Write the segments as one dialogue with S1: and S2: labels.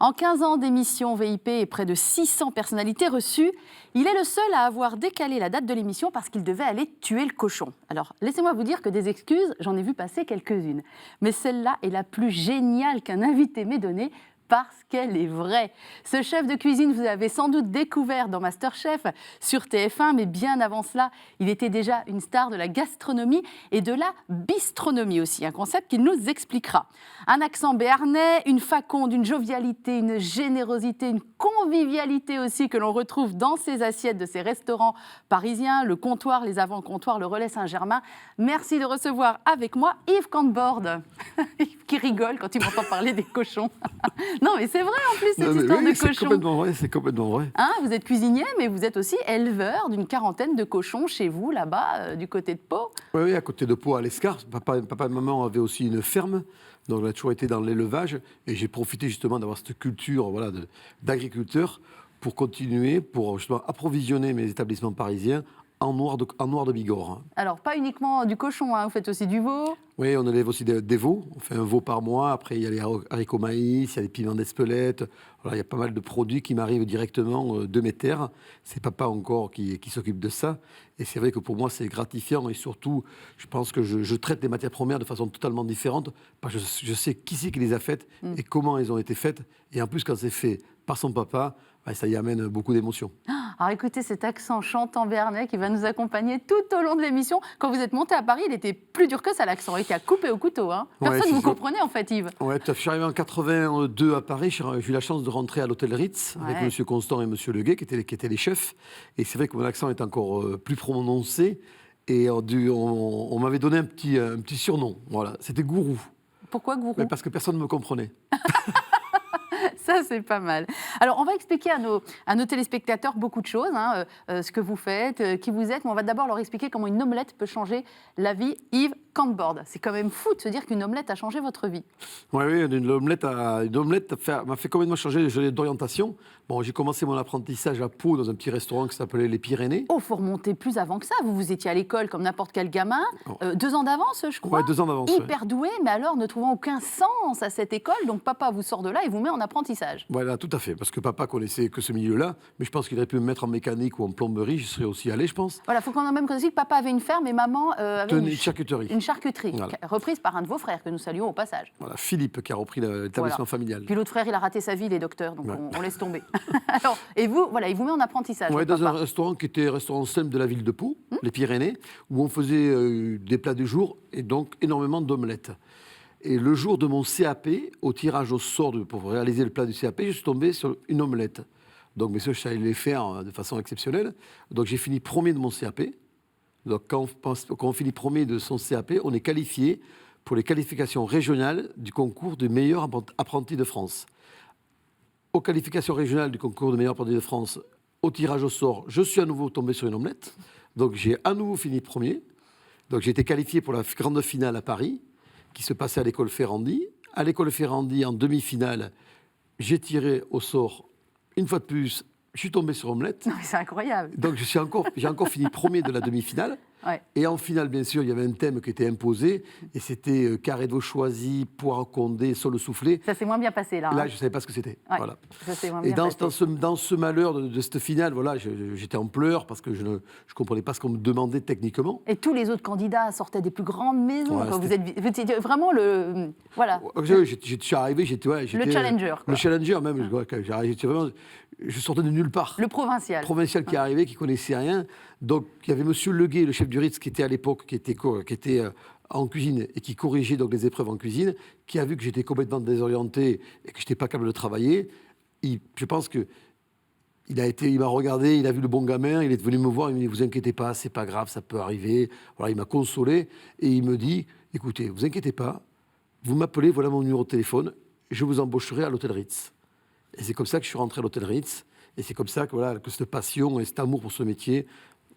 S1: En 15 ans d'émission VIP et près de 600 personnalités reçues, il est le seul à avoir décalé la date de l'émission parce qu'il devait aller tuer le cochon. Alors, laissez-moi vous dire que des excuses, j'en ai vu passer quelques-unes. Mais celle-là est la plus géniale qu'un invité m'ait donnée, parce qu'elle est vraie. Ce chef de cuisine, vous avez sans doute découvert dans MasterChef sur TF1, mais bien avant cela, il était déjà une star de la gastronomie et de la bistronomie aussi, un concept qu'il nous expliquera. Un accent béarnais, une faconde, une jovialité, une générosité, une convivialité aussi que l'on retrouve dans ces assiettes de ces restaurants parisiens, le comptoir, les avant-comptoirs, le Relais Saint-Germain. Merci de recevoir avec moi Yves Cantbord, qui rigole quand il m'entend parler des cochons. Non, mais c'est vrai en plus, cette histoire de cochons.
S2: C'est complètement vrai.
S1: Hein, vous êtes cuisinier, mais vous êtes aussi éleveur d'une quarantaine de cochons chez vous, là-bas, du côté de Pau.
S2: Oui, à côté de Pau, à l'Escar. Papa et maman avaient aussi une ferme, donc on a toujours été dans l'élevage. Et j'ai profité justement d'avoir cette culture d'agriculteur pour continuer, pour justement approvisionner mes établissements parisiens en noir de Bigorre.
S1: Alors, pas uniquement du cochon, hein, vous faites aussi du veau.
S2: Oui, on élève aussi des veaux. On fait un veau par mois. Après, il y a les haricots maïs, il y a les piments d'Espelette. Voilà, il y a pas mal de produits qui m'arrivent directement de mes terres. C'est papa encore qui s'occupe de ça. Et c'est vrai que pour moi, c'est gratifiant. Et surtout, je pense que je traite les matières premières de façon totalement différente. Parce que je sais qui c'est qui les a faites et comment elles ont été faites. Et en plus, quand c'est fait par son papa, ça y amène beaucoup d'émotions.
S1: Alors écoutez cet accent chantant béarnais qui va nous accompagner tout au long de l'émission. Quand vous êtes monté à Paris, il était plus dur que ça, l'accent. Il était à couper au couteau. Hein. Personne ne vous comprenait en fait, Yves.
S2: Ouais, je suis arrivé en 82 à Paris. J'ai eu la chance de rentrer à l'hôtel Ritz avec M. Constant et M. Leguet qui étaient les chefs. Et c'est vrai que mon accent est encore plus prononcé. Et on m'avait donné un petit surnom. Voilà, c'était Gourou.
S1: Pourquoi Gourou ?
S2: Parce que personne ne me comprenait.
S1: Ça, c'est pas mal. Alors, on va expliquer à nos téléspectateurs beaucoup de choses, hein, ce que vous faites, qui vous êtes. Mais on va d'abord leur expliquer comment une omelette peut changer la vie. Yves Cantbord, c'est quand même fou de se dire qu'une omelette a changé votre vie.
S2: Oui, une omelette m'a fait complètement changer d'orientation. Bon, j'ai commencé mon apprentissage à Pau dans un petit restaurant qui s'appelait Les Pyrénées.
S1: Oh, faut remonter plus avant que ça. Vous étiez à l'école comme n'importe quel gamin. 2 ans d'avance, je crois.
S2: Oui, 2 ans d'avance.
S1: Hyper doué, mais alors ne trouvant aucun sens à cette école. Donc papa vous sort de là et vous met en apprentissage.
S2: Voilà, tout à fait. Parce que papa connaissait que ce milieu-là. Mais je pense qu'il aurait pu me mettre en mécanique ou en plomberie. Je serais aussi allé, je pense.
S1: Voilà, il faut quand même connaître que papa avait une ferme et maman avait
S2: une charcuterie.
S1: Une charcuterie,
S2: voilà.
S1: Reprise par un de vos frères, que nous saluons au passage.
S2: Voilà, Philippe, qui a repris l'établissement familial.
S1: Puis l'autre frère, il a raté sa vie, il est docteur, donc on laisse tomber. Alors, et vous, il vous met en apprentissage.
S2: Oui, dans un restaurant qui était un restaurant simple de la ville de Pau, les Pyrénées, où on faisait des plats du jour et donc énormément d'omelettes. Et le jour de mon CAP, au tirage au sort pour réaliser le plat du CAP, je suis tombé sur une omelette. Donc, bien sûr, je savais les faire de façon exceptionnelle. Donc, j'ai fini premier de mon CAP. Donc, quand on finit premier de son CAP, on est qualifié pour les qualifications régionales du concours de meilleur apprenti de France. Aux qualifications régionales du concours de meilleur apprenti de France, au tirage au sort, je suis à nouveau tombé sur une omelette. Donc, j'ai à nouveau fini premier. Donc, j'ai été qualifié pour la grande finale à Paris, qui se passait à l'école Ferrandi. À l'école Ferrandi, en demi-finale, j'ai tiré au sort une fois de plus. Je suis tombé sur omelette.
S1: Non, mais c'est incroyable.
S2: Donc, j'ai encore fini premier de la demi-finale.
S1: Ouais.
S2: Et en finale, bien sûr, il y avait un thème qui était imposé. Et c'était carré de veau choisi, poire condé, sol soufflé.
S1: Ça s'est moins bien passé, là.
S2: Là,
S1: hein.
S2: je ne savais pas ce que c'était.
S1: Ouais,
S2: voilà.
S1: Ça s'est moins
S2: et
S1: bien passé.
S2: dans ce malheur de cette finale, voilà, j'étais en pleurs parce que je ne comprenais pas ce qu'on me demandait techniquement.
S1: Et tous les autres candidats sortaient des plus grandes maisons.
S2: Ouais,
S1: vous étiez vraiment le... Voilà.
S2: Je suis arrivé, j'étais
S1: le challenger. Quoi.
S2: Le challenger, même. Je sortais de nulle part.
S1: Le provincial.
S2: Provincial qui arrivait, qui connaissait rien. Donc, il y avait Monsieur Leguet, le chef du Ritz, qui était à l'époque, qui était en cuisine et qui corrigeait donc les épreuves en cuisine, qui a vu que j'étais complètement désorienté et que je n'étais pas capable de travailler. Je pense que il m'a regardé, il a vu le bon gamin, il est venu me voir, il m'a dit « Vous inquiétez pas, c'est pas grave, ça peut arriver ». Voilà, il m'a consolé et il me dit « Écoutez, vous inquiétez pas, vous m'appelez, voilà mon numéro de téléphone, je vous embaucherai à l'hôtel Ritz ». Et c'est comme ça que je suis rentré à l'hôtel Ritz. Et c'est comme ça que cette passion et cet amour pour ce métier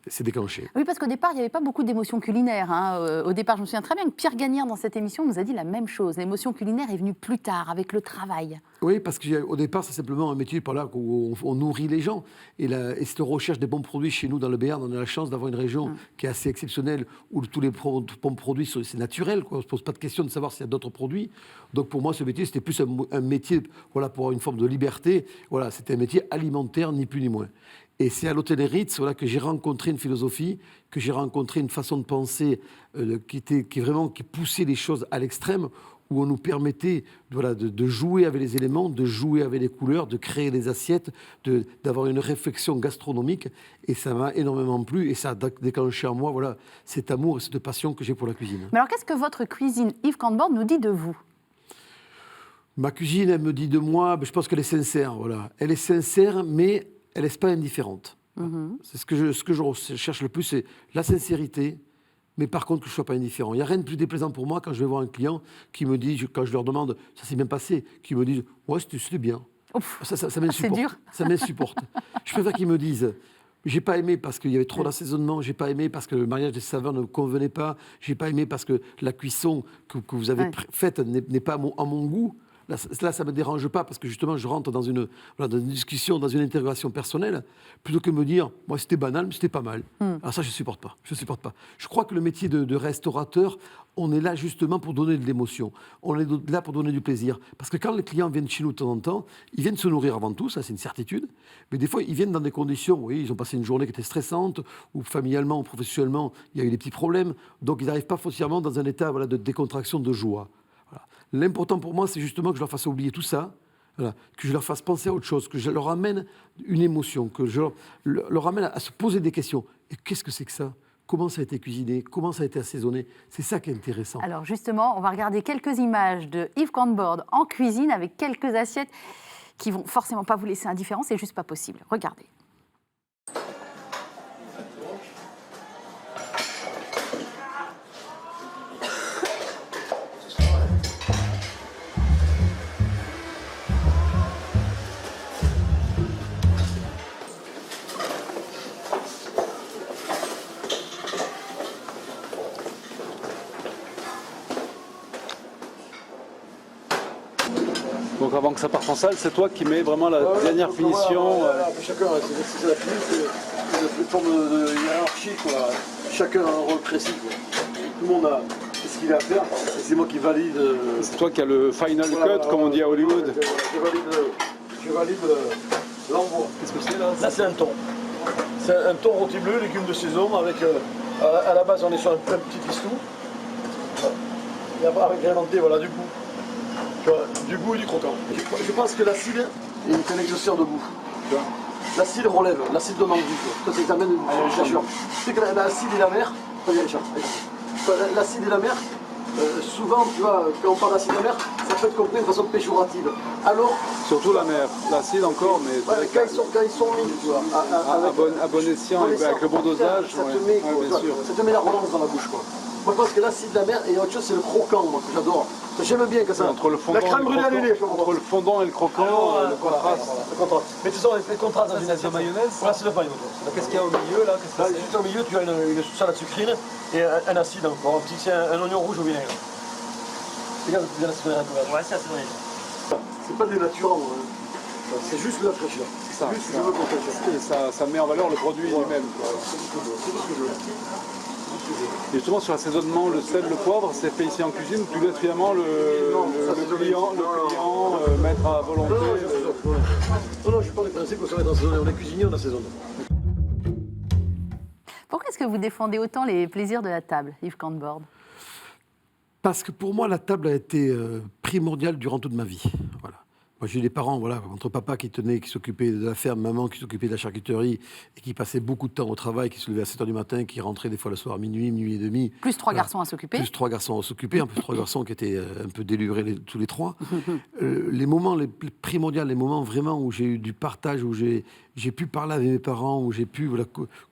S2: c'est déclenché.
S1: Oui, parce qu'au départ, il n'y avait pas beaucoup d'émotions culinaires. Hein. Au départ, je me souviens très bien que Pierre Gagnère, dans cette émission, nous a dit la même chose. L'émotion culinaire est venue plus tard, avec le travail.
S2: Oui, parce qu'au départ, c'est simplement un métier par là où on nourrit les gens. Et cette recherche des bons produits chez nous, dans le Béarn, on a la chance d'avoir une région qui est assez exceptionnelle, où tous les bons produits, c'est naturel, quoi. On ne se pose pas de question de savoir s'il y a d'autres produits. Donc pour moi, ce métier, c'était plus un métier pour avoir une forme de liberté. Voilà, c'était un métier alimentaire, ni plus ni moins. Et c'est à l'hôtel Ritz que j'ai rencontré une philosophie, que j'ai rencontré une façon de penser qui poussait les choses à l'extrême, où on nous permettait de jouer avec les éléments, de jouer avec les couleurs, de créer des assiettes, d'avoir une réflexion gastronomique. Et ça m'a énormément plu et ça a déclenché en moi cet amour et cette passion que j'ai pour la cuisine.
S1: Mais alors, qu'est-ce que votre cuisine, Yves Cantbord, nous dit de vous ?
S2: Ma cuisine, elle me dit de moi, je pense qu'elle est sincère. Voilà. Elle est sincère, mais elle n'est pas indifférente. C'est ce que je cherche le plus, c'est la sincérité, mais par contre que je ne sois pas indifférent. Il n'y a rien de plus déplaisant pour moi quand je vais voir un client qui me dit, quand je leur demande, ça s'est bien passé, qui me disent, ouais, c'était bien. Ça m'insupporte.
S1: C'est dur.
S2: Ça m'insupporte. Je préfère qu'ils me disent, j'ai pas aimé parce qu'il y avait trop d'assaisonnement, j'ai pas aimé parce que le mariage des saveurs ne me convenait pas, j'ai pas aimé parce que la cuisson que vous avez faite n'est pas à mon goût. Là, ça ne me dérange pas parce que justement, je rentre dans une discussion, dans une intégration personnelle, plutôt que de me dire, moi, c'était banal, mais c'était pas mal. Alors ça, je ne supporte pas. Je crois que le métier de restaurateur, on est là justement pour donner de l'émotion. On est là pour donner du plaisir. Parce que quand les clients viennent chez nous de temps en temps, ils viennent se nourrir avant tout, ça c'est une certitude. Mais des fois, ils viennent dans des conditions, oui, ils ont passé une journée qui était stressante, ou familialement ou professionnellement, il y a eu des petits problèmes. Donc, ils n'arrivent pas foncièrement dans un état de décontraction, de joie. Voilà. L'important pour moi, c'est justement que je leur fasse oublier tout ça, que je leur fasse penser à autre chose, que je leur amène une émotion, que je leur amène à se poser des questions. Et qu'est-ce que c'est que ça ? Comment ça a été cuisiné ? Comment ça a été assaisonné ? C'est ça qui est intéressant.
S1: Alors justement, on va regarder quelques images de Yves Cantbord en cuisine avec quelques assiettes qui vont forcément pas vous laisser indifférent, c'est juste pas possible. Regardez.
S3: Donc avant que ça parte en salle, c'est toi qui mets vraiment la dernière finition.
S4: Chacun, c'est la finition, c'est une forme de hiérarchie, quoi. Chacun a un rôle précis, quoi. Tout le monde a ce qu'il a à faire, et c'est moi qui valide.
S3: C'est toi qui as le final cut, comme on dit à Hollywood.
S4: Je valide l'envoi. Qu'est-ce que c'est là ? Là, c'est un thon. C'est un thon rôti bleu, légumes de saison, avec. À la base, on est sur un petit pistou. Et après, agrémenté, voilà, du goût. Tu vois, du goût et du croquant. Je pense que l'acide est un exhausteur de goût. L'acide relève, l'acide donne envie. Ça, c'est l'examen de chercheur. C'est que l'acide et la mer, l'acide et la mer, souvent, tu vois, quand on parle d'acide et la mer, ça peut être compris de façon péjorative. Alors,
S3: surtout la mer, l'acide encore, mais
S4: quand ils sont mis, tu vois,
S3: à bon escient, avec le bon dosage,
S4: ça te met la relance dans la bouche, quoi. Moi, je pense que l'acide de la mer et autre chose, c'est le croquant, moi, que j'adore. J'aime bien que ça.
S3: Entre le fondant,
S4: la crème brûlée à l'huile,
S3: entre le fondant et le croquant, le contraste.
S4: Le contraste. Mais de toute façon, le contraste dans une assiette.
S3: C'est de mayonnaise.
S4: Voilà, c'est de mayonnaise.
S3: Qu'est-ce qu'il y a au milieu là?
S4: Juste au milieu, tu as une salade sucrine et un acide encore. C'est un oignon rouge au vinaigre. Regarde, bien assaisonné un peu. Ouais, c'est assaisonné. C'est pas dénaturant, hein. C'est juste la fraîcheur.
S3: Ça,
S4: juste, je veux qu'on fraîcheur.
S3: Et ça met en valeur le produit lui-même.
S4: C'est tout ce que je veux.
S3: Et justement sur l'assaisonnement, le sel, le poivre, c'est fait ici en cuisine, tu laisses finalement le client mettre à volonté.
S4: Non, je suis pas du principe qu'on serait assaisonné. On est cuisinier, on assaisonne.
S1: Pourquoi est-ce que vous défendez autant les plaisirs de la table, Yves Cantbord ?
S2: Parce que pour moi, la table a été primordiale durant toute ma vie. Voilà. Moi, j'ai eu des parents, entre papa qui s'occupait de la ferme, maman qui s'occupait de la charcuterie et qui passait beaucoup de temps au travail, qui se levait à 7h du matin, qui rentrait des fois le soir à minuit et demi.
S1: Plus 3 garçons à s'occuper.
S2: Plus 3 garçons à s'occuper, en plus 3 garçons qui étaient un peu délurés tous les 3. Les moments les primordiaux, les moments vraiment où j'ai eu du partage, où j'ai pu parler avec mes parents, où j'ai pu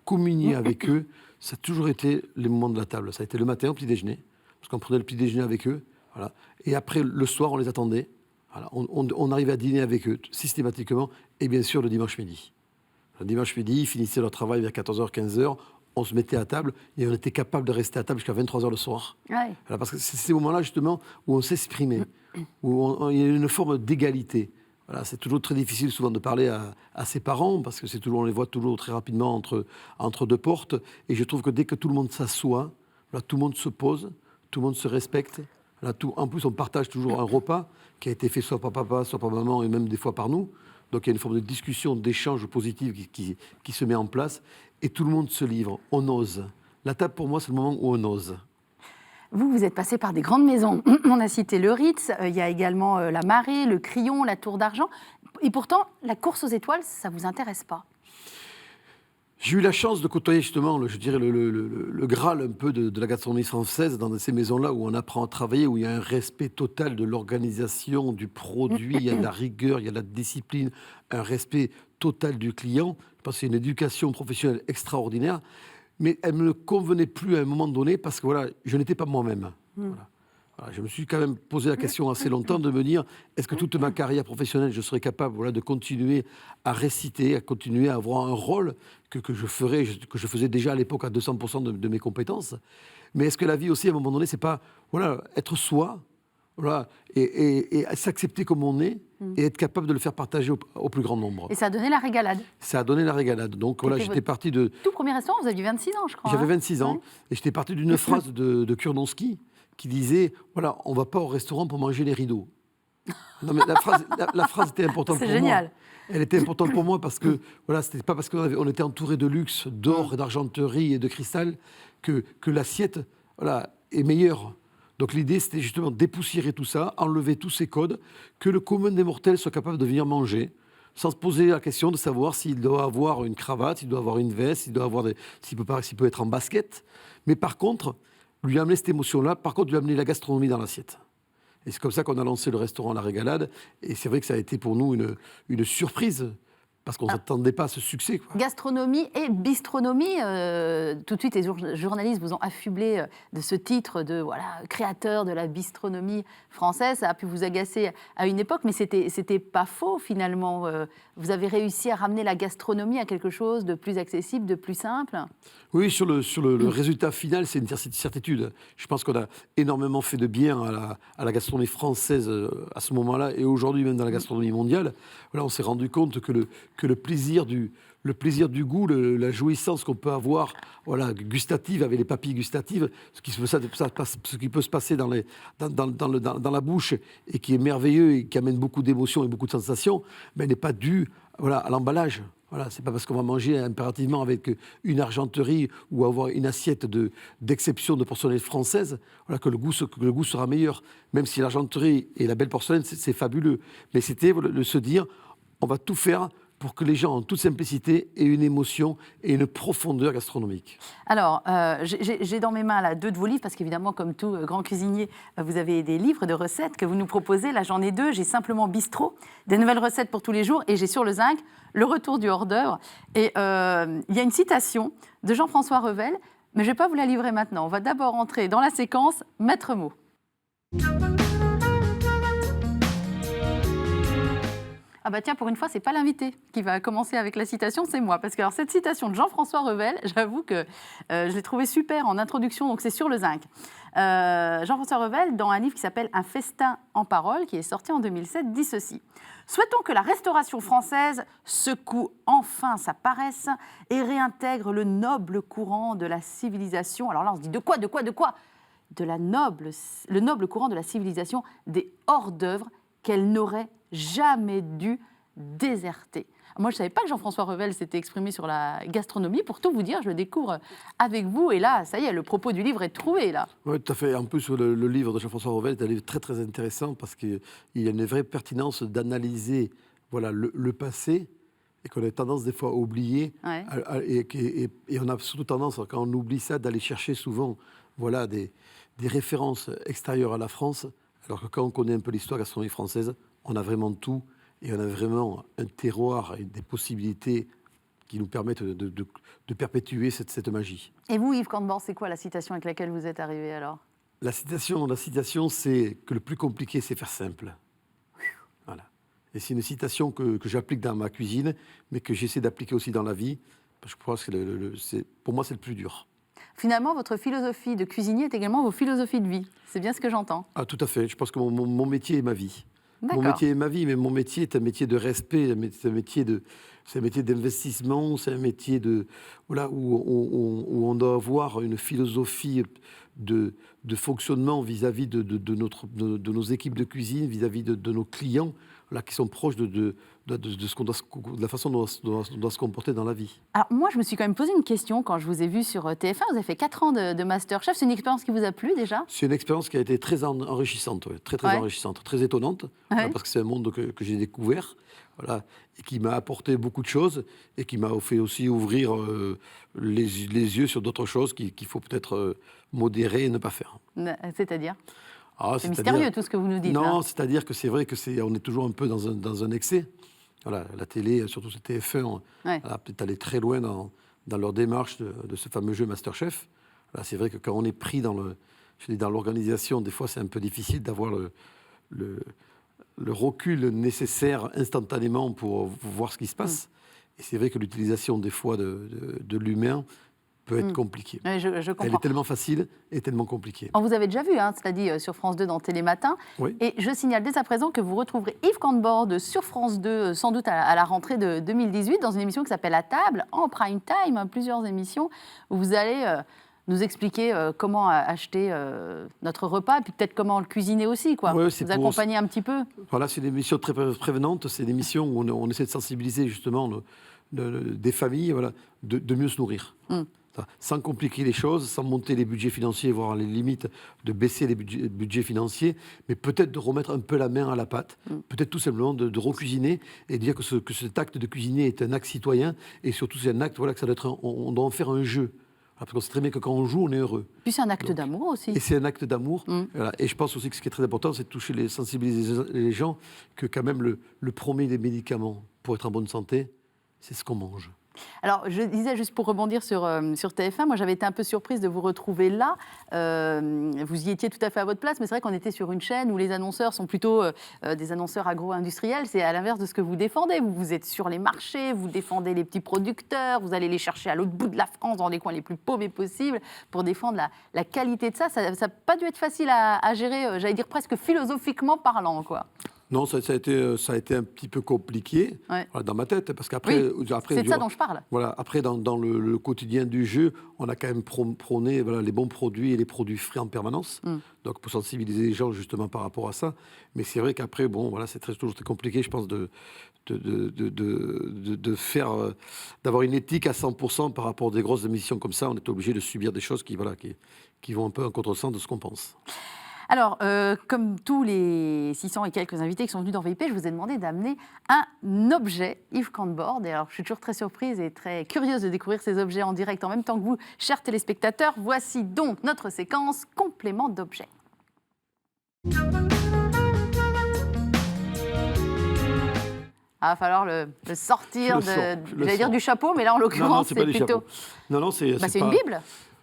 S2: communier avec eux, ça a toujours été les moments de la table. Ça a été le matin au petit déjeuner, parce qu'on prenait le petit déjeuner avec eux. Voilà. Et après, le soir, on les attendait. Voilà, on arrivait à dîner avec eux systématiquement, et bien sûr le dimanche midi. Le dimanche midi, ils finissaient leur travail vers 14h, 15h, on se mettait à table et on était capable de rester à table jusqu'à 23h le soir.
S1: Ouais.
S2: Voilà, parce que c'est ces moments-là, justement, où on s'exprimait, où il y a une forme d'égalité. Voilà, c'est toujours très difficile souvent de parler à ses parents, parce que on les voit toujours très rapidement entre deux portes. Et je trouve que dès que tout le monde s'assoit, voilà, tout le monde se pose, tout le monde se respecte. Voilà, en plus, on partage toujours un repas qui a été fait soit par papa, soit par maman, et même des fois par nous. Donc il y a une forme de discussion, d'échange positif qui se met en place. Et tout le monde se livre, on ose. La table, pour moi, c'est le moment où on ose.
S1: Vous êtes passé par des grandes maisons. On a cité le Ritz, il y a également la Marée, le Crillon, la Tour d'Argent. Et pourtant, la course aux étoiles, ça ne vous intéresse pas?
S2: J'ai eu la chance de côtoyer justement, je dirais, le Graal un peu de la gastronomie française dans ces maisons-là où on apprend à travailler, où il y a un respect total de l'organisation, du produit, il y a de la rigueur, il y a de la discipline, un respect total du client. Je pense que c'est une éducation professionnelle extraordinaire, mais elle ne me convenait plus à un moment donné parce que voilà, je n'étais pas moi-même. Voilà. Voilà, je me suis quand même posé la question assez longtemps de me dire, est-ce que toute ma carrière professionnelle, je serais capable voilà, de continuer à réciter, à continuer à avoir un rôle que je faisais déjà à l'époque à 200% de mes compétences. Mais est-ce que la vie aussi, à un moment donné, c'est pas voilà, être soi voilà, et s'accepter comme on est et être capable de le faire partager au plus grand nombre.
S1: Et ça a donné la régalade.
S2: Ça a donné la régalade. Donc voilà, j'étais parti de...
S1: Tout premier restaurant, vous aviez 26 ans, je crois.
S2: J'avais 26 ans
S1: Ouais.
S2: et j'étais parti d'une phrase de Kurnonski qui disait, voilà, on ne va pas au restaurant pour manger les rideaux. Non, mais la phrase était importante pour moi.
S1: C'est génial.
S2: Elle était importante pour moi parce que, voilà, c'était pas parce qu'on était entouré de luxe, d'or, d'argenterie et de cristal que l'assiette voilà, est meilleure. Donc l'idée, c'était justement dépoussiérer tout ça, enlever tous ces codes, que le commun des mortels soit capable de venir manger, sans se poser la question de savoir s'il doit avoir une cravate, s'il doit avoir une veste, s'il peut être en basket. Mais par contre, lui amener cette émotion-là, par contre, lui amener la gastronomie dans l'assiette. Et c'est comme ça qu'on a lancé le restaurant La Régalade. Et c'est vrai que ça a été pour nous une surprise, parce qu'on ne s'attendait pas à ce succès, quoi.
S1: Gastronomie et bistronomie, tout de suite les journalistes vous ont affublé de ce titre de voilà, créateur de la bistronomie française. Ça a pu vous agacer à une époque, mais c'était pas faux finalement. Vous avez réussi à ramener la gastronomie à quelque chose de plus accessible, de plus simple.
S2: Oui, sur le résultat final, c'est une certitude. Je pense qu'on a énormément fait de bien à la gastronomie française à ce moment-là, et aujourd'hui même dans la gastronomie mondiale. Voilà, on s'est rendu compte que le plaisir du goût, la jouissance qu'on peut avoir voilà, gustative, avec les papilles gustatives, ce qui peut se passer dans la bouche et qui est merveilleux et qui amène beaucoup d'émotions et beaucoup de sensations, mais n'est pas dû voilà, à l'emballage. Voilà, c'est pas parce qu'on va manger impérativement avec une argenterie ou avoir une assiette d'exception de porcelaine française voilà, que le goût sera meilleur. Même si l'argenterie et la belle porcelaine, c'est fabuleux. Mais c'était de se dire, on va tout faire pour que les gens, en toute simplicité, aient une émotion et une profondeur gastronomique.
S1: Alors, j'ai dans mes mains là 2 de vos livres, parce qu'évidemment, comme tout grand cuisinier, vous avez des livres de recettes que vous nous proposez. Là, j'en ai 2. J'ai simplement Bistrot, des nouvelles recettes pour tous les jours. Et j'ai sur le zinc, le retour du hors-d'œuvre. Et il y a une citation de Jean-François Revel, mais je ne vais pas vous la livrer maintenant. On va d'abord entrer dans la séquence Maître mot. Ah bah tiens, pour une fois, c'est pas l'invité qui va commencer avec la citation, c'est moi. Parce que alors, cette citation de Jean-François Revel, j'avoue que je l'ai trouvée super en introduction, donc c'est sur le zinc. Jean-François Revel, dans un livre qui s'appelle « Un festin en paroles », qui est sorti en 2007, dit ceci. « Souhaitons que la restauration française secoue enfin sa paresse et réintègre le noble courant de la civilisation. » Alors là, on se dit de quoi le noble courant de la civilisation des hors-d'œuvre qu'elle n'aurait jamais dû déserter. Moi, je ne savais pas que Jean-François Revel s'était exprimé sur la gastronomie. Pour tout vous dire, je le découvre avec vous. Et là, ça y est, le propos du livre est trouvé, là.
S2: Oui, tout à fait. En plus, le livre de Jean-François Revel est un livre très, très intéressant parce qu'il y a une vraie pertinence d'analyser voilà, le passé et qu'on a tendance des fois à oublier.
S1: Ouais.
S2: Et on a surtout tendance, quand on oublie ça, d'aller chercher souvent voilà, des références extérieures à la France, alors que quand on connaît un peu l'histoire gastronomique française, on a vraiment tout et on a vraiment un terroir et des possibilités qui nous permettent de perpétuer cette magie.
S1: Et vous, Yves Cantebord, c'est quoi la citation avec laquelle vous êtes arrivé alors ?
S2: La citation, c'est que le plus compliqué, c'est faire simple. Voilà. Et c'est une citation que j'applique dans ma cuisine, mais que j'essaie d'appliquer aussi dans la vie. Je pense que pour moi, c'est le plus dur.
S1: Finalement, votre philosophie de cuisinier est également vos philosophies de vie. C'est bien ce que j'entends.
S2: Ah, tout à fait. Je pense que mon métier est ma vie.
S1: D'accord.
S2: Mon métier est ma vie, mais mon métier est un métier de respect, c'est un métier d'investissement, c'est un métier où on doit avoir une philosophie de fonctionnement vis-à-vis de nos équipes de cuisine, vis-à-vis de nos clients, qui sont proches de la façon dont on doit se comporter dans la vie.
S1: Alors moi, je me suis quand même posé une question quand je vous ai vu sur TF1. Vous avez fait 4 ans de Masterchef. C'est une expérience qui vous a plu déjà?
S2: C'est une expérience qui a été très enrichissante, très enrichissante, très étonnante, parce que c'est un monde que j'ai découvert, et qui m'a apporté beaucoup de choses et qui m'a fait aussi ouvrir les yeux sur d'autres choses qu'il faut peut-être modérer et ne pas faire.
S1: C'est-à-dire? C'est mystérieux tout ce que vous nous dites.
S2: Non, c'est-à-dire que c'est vrai on est toujours un peu dans un excès. Voilà, la télé, surtout ce TF1, peut-être aller très loin dans leur démarche de ce fameux jeu Masterchef. Là, c'est vrai que quand on est pris dans l'organisation, des fois c'est un peu difficile d'avoir le recul nécessaire instantanément pour voir ce qui se passe. Et c'est vrai que l'utilisation des fois de l'humain peut être compliquée.
S1: Oui, je comprends.
S2: Elle est tellement facile et tellement compliquée.
S1: On vous avez déjà vu, cela dit, sur France 2 dans Télématin.
S2: Oui.
S1: Et je signale dès à présent que vous retrouverez Yves Cantbord sur France 2, sans doute à la rentrée de 2018, dans une émission qui s'appelle À table, en prime time, plusieurs émissions, où vous allez nous expliquer comment acheter notre repas, et puis peut-être comment le cuisiner aussi, quoi.
S2: Ouais,
S1: vous accompagner un petit peu.
S2: Voilà, c'est une émission très prévenante, c'est une émission où on essaie de sensibiliser justement des familles, de mieux se nourrir. Sans compliquer les choses, sans monter les budgets financiers, voire les limites de baisser les budgets financiers, mais peut-être de remettre un peu la main à la pâte, peut-être tout simplement de recuisiner et de dire que cet acte de cuisiner est un acte citoyen et surtout c'est un acte que ça doit être on doit en faire un jeu. Parce qu'on sait très bien que quand on joue, on est heureux.
S1: Puis c'est un acte d'amour aussi.
S2: Et c'est un acte d'amour. Et je pense aussi que ce qui est très important, c'est de sensibiliser les gens que quand même le premier des médicaments pour être en bonne santé, c'est ce qu'on mange.
S1: Alors, je disais, juste pour rebondir sur TF1, moi j'avais été un peu surprise de vous retrouver là. Vous y étiez tout à fait à votre place, mais c'est vrai qu'on était sur une chaîne où les annonceurs sont plutôt des annonceurs agro-industriels. C'est à l'inverse de ce que vous défendez. Vous êtes sur les marchés, vous défendez les petits producteurs, vous allez les chercher à l'autre bout de la France, dans les coins les plus paumés possibles, pour défendre la qualité de ça. Ça n'a pas dû être facile à gérer, j'allais dire presque philosophiquement parlant, quoi.
S2: Non, ça a été un petit peu compliqué dans ma tête, parce qu'après...
S1: Oui, c'est de ça dont je parle.
S2: Voilà, après, dans le quotidien du jeu, on a quand même prôné les bons produits et les produits frais en permanence, donc pour sensibiliser les gens justement par rapport à ça. Mais c'est vrai qu'après, c'est toujours très compliqué, je pense, d'avoir une éthique à 100% par rapport à des grosses émissions comme ça. On est obligé de subir des choses qui vont un peu en contresens de ce qu'on pense.
S1: Alors, comme tous les 600 et quelques invités qui sont venus dans VIP, je vous ai demandé d'amener un objet Yves Cantbord. Et alors, je suis toujours très surprise et très curieuse de découvrir ces objets en direct en même temps que vous, chers téléspectateurs. Voici donc notre séquence complément d'objets. Ah, il va falloir le sortir du chapeau, mais là, en l'auguste, c'est plutôt...
S2: Non, c'est
S1: une Bible.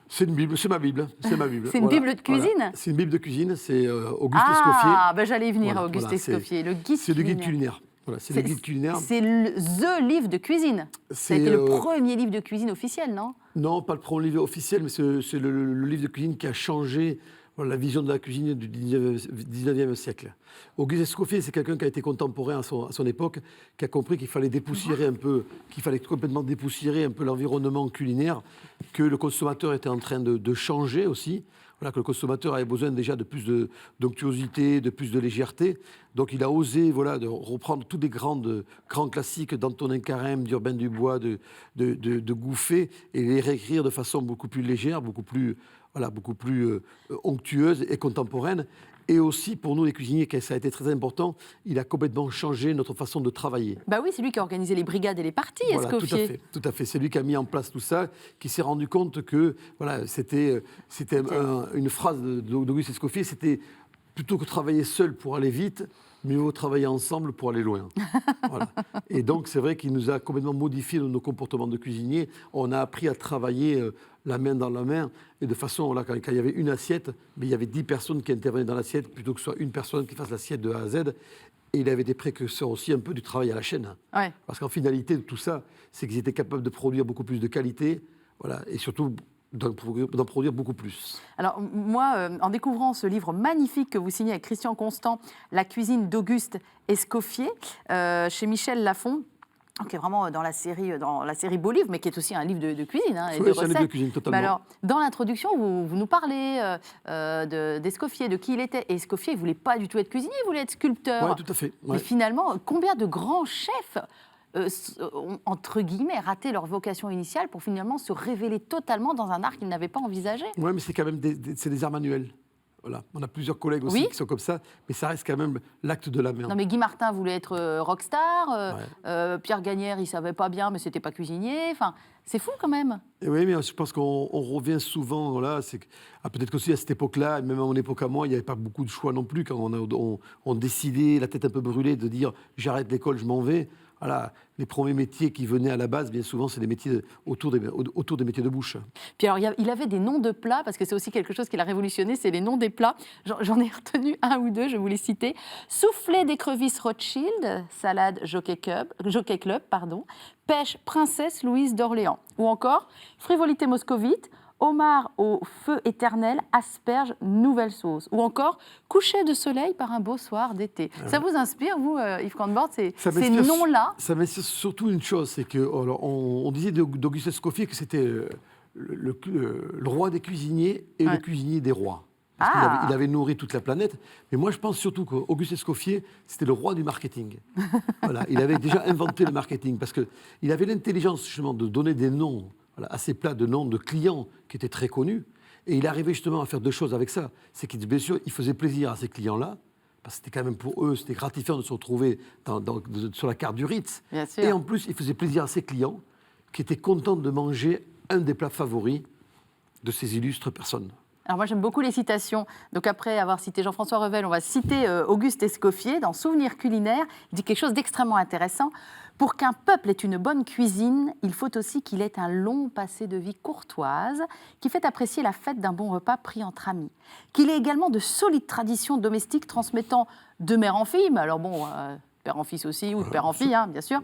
S2: C'est une Bible, c'est ma Bible.
S1: C'est une Bible de cuisine.
S2: Voilà. C'est une Bible de cuisine, c'est Auguste Escoffier.
S1: Ah, j'allais y venir, Auguste Escoffier, le guide.
S2: C'est le guide culinaire. Voilà, c'est le guide culinaire.
S1: C'est the livre de cuisine. Ça a été le premier livre de cuisine officiel, non? Non,
S2: pas le premier livre officiel, mais c'est le livre de cuisine qui a changé la vision de la cuisine du 19e siècle. Auguste Escoffier, c'est quelqu'un qui a été contemporain à son époque, qui a compris qu'il fallait dépoussiérer un peu, qu'il fallait complètement dépoussiérer un peu l'environnement culinaire, que le consommateur était en train de changer aussi. Voilà, que le consommateur avait besoin déjà de plus d'onctuosité, de plus de légèreté. Donc il a osé de reprendre tous les grands classiques d'Antonin Carême, d'Urbain Dubois, de Gouffet, et les réécrire de façon beaucoup plus légère, beaucoup plus onctueuse et contemporaine. Et aussi, pour nous les cuisiniers, ça a été très important, il a complètement changé notre façon de travailler.
S1: Bah oui, c'est lui qui a organisé les brigades et les parties, Escoffier.
S2: Tout à fait. C'est lui qui a mis en place tout ça, qui s'est rendu compte que c'était une phrase d'Auguste Escoffier, c'était plutôt que travailler seul pour aller vite, mieux vaut travailler ensemble pour aller loin. Voilà. Et donc, c'est vrai qu'il nous a complètement modifié nos comportements de cuisinier. On a appris à travailler la main dans la main. Et de façon, là, quand il y avait une assiette, mais il y avait 10 personnes qui intervenaient dans l'assiette, plutôt que ce soit une personne qui fasse l'assiette de A à Z. Et il avait des précurseurs aussi un peu du travail à la chaîne.
S1: Ouais.
S2: Parce qu'en finalité de tout ça, c'est qu'ils étaient capables de produire beaucoup plus de qualité, voilà, et surtout d'en produire beaucoup plus.
S1: Alors moi, en découvrant ce livre magnifique que vous signez avec Christian Constant, La cuisine d'Auguste Escoffier, chez Michel Lafon, qui est vraiment dans la série Beau Livre, mais qui est aussi un livre de cuisine et
S2: Oui,
S1: de
S2: c'est un livre de
S1: recettes.
S2: cuisine, totalement.
S1: Mais alors, dans l'introduction, vous nous parlez d'Escoffier, de qui il était. Et Escoffier, il ne voulait pas du tout être cuisinier, il voulait être sculpteur.
S2: Oui, tout à fait. Ouais.
S1: Et finalement, combien de grands chefs ont, entre guillemets, raté leur vocation initiale pour finalement se révéler totalement dans un art qu'ils n'avaient pas envisagé?
S2: Oui, mais c'est quand même des arts manuels. Voilà. On a plusieurs collègues aussi
S1: Oui.
S2: qui sont comme ça, mais ça reste quand même l'acte de la main.
S1: Non, mais Guy Martin voulait être rockstar. Pierre Gagnère, il ne savait pas bien, mais c'était pas cuisinier. Enfin, c'est fou quand même.
S2: Et oui, mais je pense qu'on revient souvent là. Peut-être qu'aussi à cette époque-là, même à mon époque à moi, il n'y avait pas beaucoup de choix non plus. Quand on décidait, la tête un peu brûlée, de dire j'arrête l'école, je m'en vais. Voilà, les premiers métiers qui venaient à la base, bien souvent, c'est des métiers autour des métiers de bouche.
S1: Puis alors, il avait des noms de plats, parce que c'est aussi quelque chose qu'il a révolutionné, c'est les noms des plats. J'en ai retenu un ou deux, je vais vous les citer. Soufflé d'écrevisses Rothschild, salade Jockey Club, pêche Princesse Louise d'Orléans. Ou encore frivolité moscovite, homard au feu éternel, asperge, nouvelle sauce. Ou encore coucher de soleil par un beau soir d'été. Ça vous inspire, vous, Yves Cantbord, ces noms-là?
S2: Ça m'inspire surtout une chose, c'est que on disait d'Auguste Escoffier que c'était le roi des cuisiniers et le cuisinier des rois. Parce qu'il avait nourri toute la planète. Mais moi, je pense surtout qu'Auguste Escoffier, c'était le roi du marketing. Voilà, il avait déjà inventé le marketing, parce qu'il avait l'intelligence, justement, de donner des noms à ces plats, de noms de clients qui étaient très connus. Et il arrivait justement à faire deux choses avec ça. C'est qu'il, bien sûr, il faisait plaisir à ces clients-là, parce que c'était quand même pour eux, c'était gratifiant de se retrouver sur la carte du Ritz. Et en plus, il faisait plaisir à ses clients qui étaient contents de manger un des plats favoris de ces illustres personnes.
S1: Alors moi, j'aime beaucoup les citations. Donc après avoir cité Jean-François Revel, on va citer Auguste Escoffier dans Souvenirs culinaires. Il dit quelque chose d'extrêmement intéressant. Pour qu'un peuple ait une bonne cuisine, il faut aussi qu'il ait un long passé de vie courtoise qui fait apprécier la fête d'un bon repas pris entre amis. Qu'il ait également de solides traditions domestiques transmettant de mère en fille, mais alors bon, père en fils aussi, ou de père en fille, bien sûr,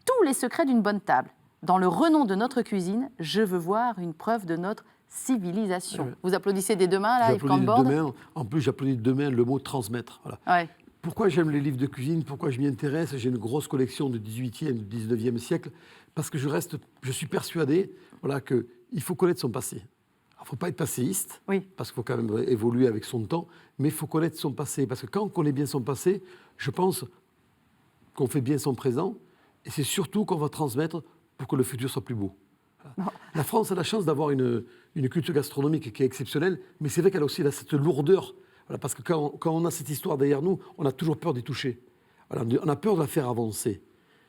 S1: tous les secrets d'une bonne table. Dans le renom de notre cuisine, je veux voir une preuve de notre civilisation. Vous applaudissez des deux mains, là, Yves Cantbord?
S2: En plus, j'applaudis de deux mains le mot transmettre. Voilà.
S1: Ouais.
S2: Pourquoi j'aime les livres de cuisine? Pourquoi je m'y intéresse? J'ai une grosse collection du XVIIIe et du XIXe siècle, parce que je suis persuadé qu'il faut connaître son passé. Il ne faut pas être passéiste, parce qu'il faut quand même évoluer avec son temps, mais il faut connaître son passé. Parce que quand on connaît bien son passé, je pense qu'on fait bien son présent, et c'est surtout qu'on va transmettre pour que le futur soit plus beau. La France a la chance d'avoir une culture gastronomique qui est exceptionnelle, mais c'est vrai qu'elle a aussi cette lourdeur. Voilà, parce que quand on a cette histoire derrière nous, on a toujours peur d'y toucher. Voilà, on a peur de la faire avancer.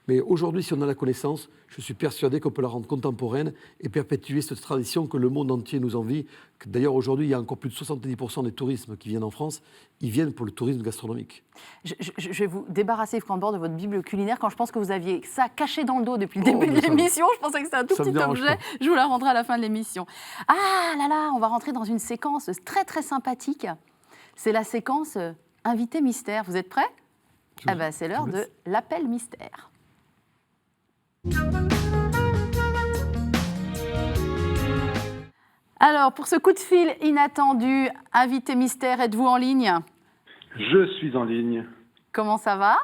S2: Mais aujourd'hui, si on a la connaissance, je suis persuadé qu'on peut la rendre contemporaine et perpétuer cette tradition que le monde entier nous envie. D'ailleurs, aujourd'hui, il y a encore plus de 70% des tourismes qui viennent en France. Ils viennent pour le tourisme gastronomique.
S1: Je vais vous débarrasser, Yves Cantbord, de votre Bible culinaire. Quand je pense que vous aviez ça caché dans le dos depuis le début de l'émission, je pensais que c'était un tout petit objet. Je vous la rendrai à la fin de l'émission. Ah là là, on va rentrer dans une séquence très très sympathique. C'est la séquence Invité Mystère. Vous êtes prêts? C'est l'heure de l'appel mystère. Alors, pour ce coup de fil inattendu, invité mystère, êtes-vous en ligne?
S3: Je suis en ligne.
S1: Comment ça va?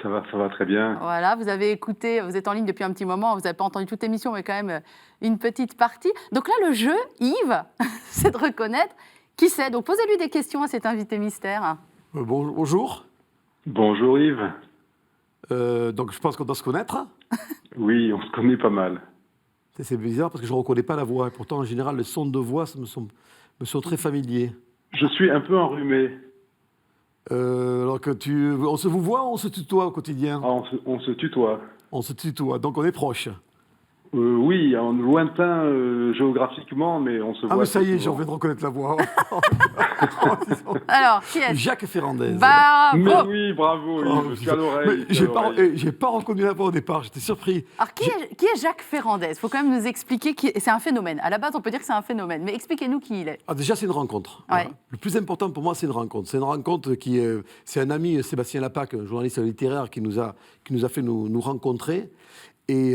S3: Ça va très bien.
S1: Voilà, vous avez écouté, vous êtes en ligne depuis un petit moment, vous n'avez pas entendu toute l'émission, mais quand même une petite partie. Donc là, le jeu, Yves, c'est de reconnaître qui c'est. Donc posez-lui des questions à cet invité mystère.
S2: Bonjour.
S3: Bonjour Yves.
S2: Donc je pense qu'on doit se connaître.
S3: Oui, on se connaît pas mal.
S2: C'est bizarre parce que je ne reconnais pas la voix. Et pourtant, en général, les sons de voix me sont très familiers.
S3: Je suis un peu enrhumé.
S2: Alors que on se vous voit ou on se tutoie au quotidien?
S3: On se tutoie.
S2: On se tutoie, donc on est proches.
S3: Oui, en lointain géographiquement, mais on se voit.
S2: Ah, mais ça y est, j'ai
S3: souvent.
S2: envie de reconnaître la voix.
S1: Alors, qui est-ce?
S2: Jacques Ferrandez.
S3: Mais
S1: Bravo.
S3: oui, bravo,
S2: Oh,
S3: Yves, tu as l'oreille. tu as
S2: j'ai pas reconnu la voix au départ, j'étais surpris.
S1: Alors, qui est Jacques Ferrandez? Il faut quand même nous expliquer. C'est un phénomène. À la base, on peut dire que c'est un phénomène. Mais expliquez-nous qui il est.
S2: Ah, déjà, c'est une rencontre.
S1: Ouais.
S2: Voilà. Le plus important pour moi, c'est une rencontre. C'est une rencontre qui est. C'est un ami, Sébastien Lapac, un journaliste littéraire, qui nous a fait nous rencontrer. Et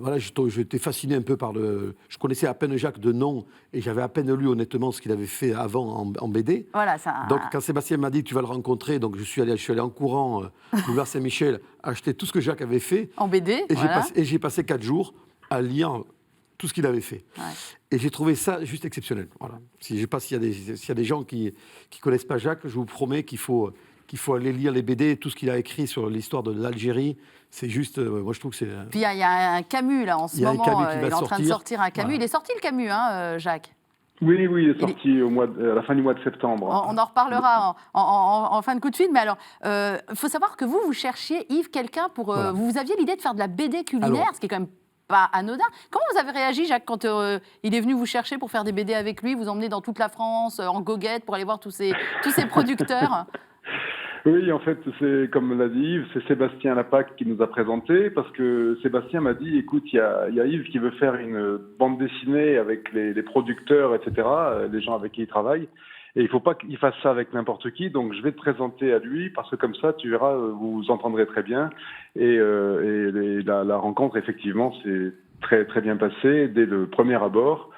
S2: voilà, j'étais fasciné un peu par le. Je connaissais à peine Jacques de nom et j'avais à peine lu honnêtement ce qu'il avait fait avant en BD.
S1: Voilà, ça.
S2: Donc quand Sébastien m'a dit tu vas le rencontrer, donc je suis allé en courant boulevard Saint-Michel acheter tout ce que Jacques avait fait.
S1: En BD.
S2: Et
S1: voilà.
S2: j'ai passé 4 jours à lire tout ce qu'il avait fait.
S1: Ouais.
S2: Et j'ai trouvé ça juste exceptionnel. Voilà. Je ne sais pas s'il y a des gens qui ne connaissent pas Jacques, je vous promets qu'il faut aller lire les BD, tout ce qu'il a écrit sur l'histoire de l'Algérie. C'est juste, moi je trouve que c'est...
S1: Puis il y a un Camus là en ce moment.
S2: Il
S1: est en train de sortir un Camus.
S2: Voilà.
S1: Il est sorti le Camus, hein, Jacques.
S3: Oui, il est sorti à la fin du mois de septembre.
S1: On en reparlera en fin de coup de fil. Mais alors, il faut savoir que vous cherchiez, Yves, quelqu'un pour...
S2: Voilà.
S1: Vous aviez l'idée de faire de la BD culinaire,
S2: Alors,
S1: ce qui est quand même pas anodin. Comment vous avez réagi, Jacques, quand il est venu vous chercher pour faire des BD avec lui, vous emmener dans toute la France, en goguette, pour aller voir tous ces producteurs?
S3: Oui, en fait, c'est comme l'a dit Yves, c'est Sébastien Lapac qui nous a présenté, parce que Sébastien m'a dit, écoute, il y a Yves qui veut faire une bande dessinée avec les producteurs, etc., les gens avec qui il travaille, et il faut pas qu'il fasse ça avec n'importe qui, donc je vais te présenter à lui, parce que comme ça, tu verras, vous vous entendrez très bien, et la rencontre, effectivement, s'est très, très bien passée dès le premier abord.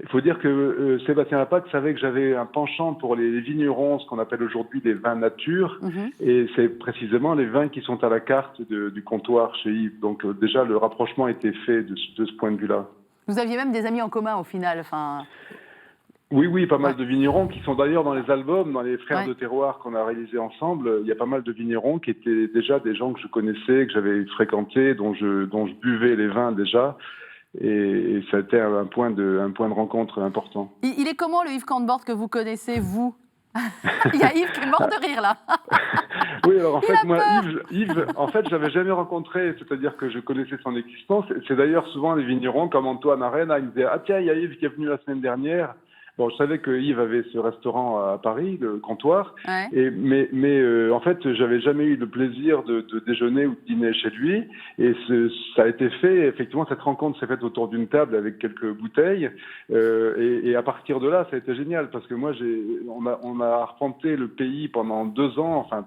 S3: Il faut dire que Sébastien Lapac savait que j'avais un penchant pour les vignerons, ce qu'on appelle aujourd'hui les vins nature, et c'est précisément les vins qui sont à la carte du comptoir chez Yves. Donc déjà, le rapprochement a été fait de ce point de vue-là.
S1: Vous aviez même des amis en commun au final. Enfin...
S3: Oui, pas mal de vignerons qui sont d'ailleurs dans les albums, dans les Frères de Terroir qu'on a réalisés ensemble. Il y a pas mal de vignerons qui étaient déjà des gens que je connaissais, que j'avais fréquentés, dont je buvais les vins déjà. Et ça a été un point de rencontre important.
S1: Il est comment le Yves Cantbord que vous connaissez, vous? Il y a Yves qui est mort de rire là.
S3: Oui, alors en fait, moi, Yves, en fait, j'avais jamais rencontré, c'est-à-dire que je connaissais son existence. C'est d'ailleurs souvent les vignerons comme Antoine Arena, ils me disaient, ah tiens, il y a Yves qui est venu la semaine dernière. Bon, je savais que Yves avait ce restaurant à Paris, le comptoir, mais en fait, j'avais jamais eu le plaisir de déjeuner ou de dîner chez lui, et ça a été fait, effectivement, cette rencontre s'est faite autour d'une table avec quelques bouteilles, et à partir de là, ça a été génial, parce que moi, on a arpenté le pays pendant 2 ans, enfin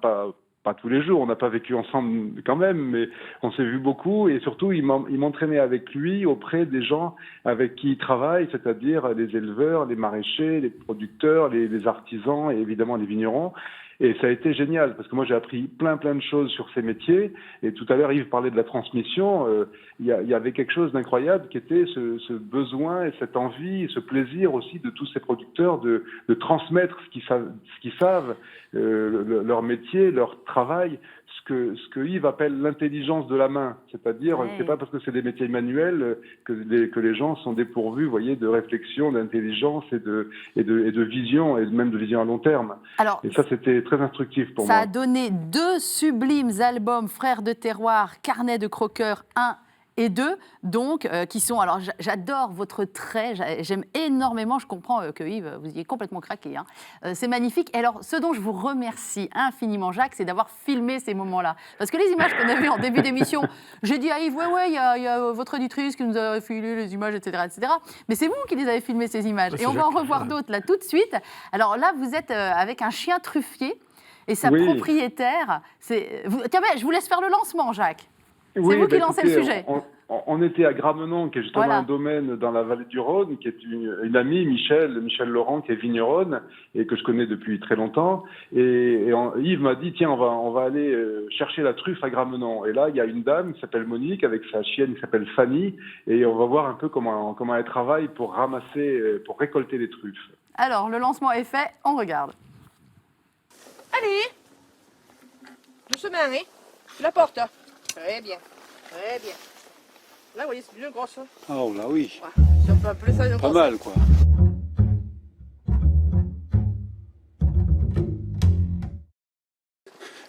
S3: pas tous les jours, on n'a pas vécu ensemble quand même, mais on s'est vu beaucoup, et surtout il m'entraînait avec lui auprès des gens avec qui il travaille, c'est-à-dire les éleveurs, les maraîchers, les producteurs, les artisans et évidemment les vignerons. Et ça a été génial, parce que moi j'ai appris plein de choses sur ces métiers, et tout à l'heure Yves parlait de la transmission, il y avait quelque chose d'incroyable qui était ce besoin et cette envie, et ce plaisir aussi de tous ces producteurs de transmettre ce qu'ils savent, leur métier, leur travail, ce que Yves appelle l'intelligence de la main, c'est-à-dire c'est pas parce que c'est des métiers manuels que les gens sont dépourvus, vous voyez, de réflexion, d'intelligence et de vision, et même de vision à long terme.
S1: Alors,
S3: et ça, c'était très instructif pour moi.
S1: Ça a donné 2 sublimes albums, Frères de Terroir, Carnet de croqueurs 1 et 2, donc, qui sont... Alors, j'adore votre trait, j'aime énormément, je comprends que Yves, vous y êtes complètement craqué. Hein. C'est magnifique. Et alors, ce dont je vous remercie infiniment, Jacques, c'est d'avoir filmé ces moments-là. Parce que les images qu'on a vues en début d'émission, j'ai dit à Yves, il y a votre éditrice qui nous a filé les images, etc. Mais c'est vous qui les avez filmées, ces images. Et on va en revoir d'autres, là, tout de suite. Alors là, vous êtes avec un chien truffier et sa propriétaire. Tiens, je vous laisse faire le lancement, Jacques. C'est vous qui lancez le sujet.
S3: On était à Gramenon, qui est justement un domaine dans la vallée du Rhône, qui est une amie, Michel Laurent, qui est vigneronne et que je connais depuis très longtemps. Et Yves m'a dit, tiens, on va aller chercher la truffe à Gramenon. Et là, il y a une dame qui s'appelle Monique, avec sa chienne qui s'appelle Fanny, et on va voir un peu comment elle travaille pour pour récolter les truffes.
S1: Alors, le lancement est fait, on regarde.
S5: Allez, doucement, hein? La porte. Très bien, très bien. Là, vous voyez, c'est bien gros, ça.
S6: Oh là oui,
S5: Ouais. Si on peut appeler ça une
S6: pas
S5: grosse-
S6: mal quoi.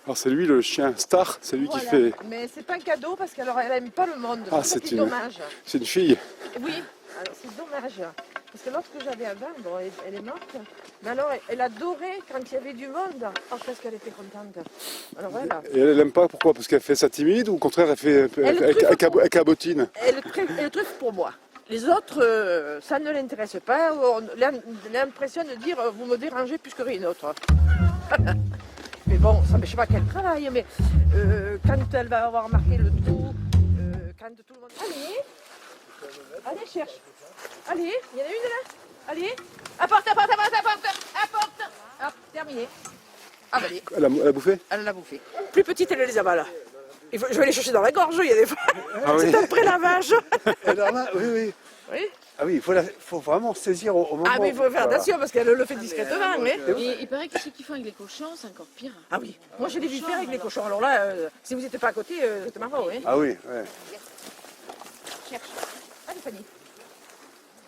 S6: Alors c'est lui le chien star, c'est lui qui fait...
S5: Mais c'est pas un cadeau parce qu'elle aime pas le monde.
S6: Ah,
S5: c'est
S6: c'est
S5: dommage.
S6: C'est une fille.
S5: Oui, alors c'est dommage. Parce que l'autre que j'avais avant, bon, elle est morte. Mais alors, elle adorait quand il y avait du monde. Oh, parce qu'elle était contente. Alors voilà.
S6: Et elle aime pas, pourquoi? Parce qu'elle fait ça timide ou au contraire elle cabotine?
S5: Elle truffe pour moi. Les autres, ça ne l'intéresse pas. On a l'impression de dire, vous me dérangez plus que rien d'autre. Mais bon, ça ne m'empêche pas qu'elle travaille. Mais quand elle va avoir marqué le trou, quand tout le monde... Allez, cherche. Allez, il y en a une là. Allez. Apporte. Hop, terminé. Ah, bah, allez.
S6: Elle a bouffé?
S5: Elle l'a bouffé. Plus petite, elle les avale. Je vais les chercher dans la gorge, il y a des fois.
S6: Ah oui.
S5: C'est un pré-lavage.
S6: Alors là, oui.
S5: Oui.
S6: Ah oui, faut vraiment saisir au moment.
S5: Ah, mais il faut faire attention parce qu'elle le fait discrètement. Oui.
S7: Et il paraît que ce qu'ils font avec les cochons, c'est encore pire.
S5: Ah oui. Moi, je l'ai vu faire avec les cochons. Alors là, si vous n'étiez pas à côté, c'était marrant. Oui.
S6: Ah oui, ouais.
S5: Cherche. Allez, Fanny.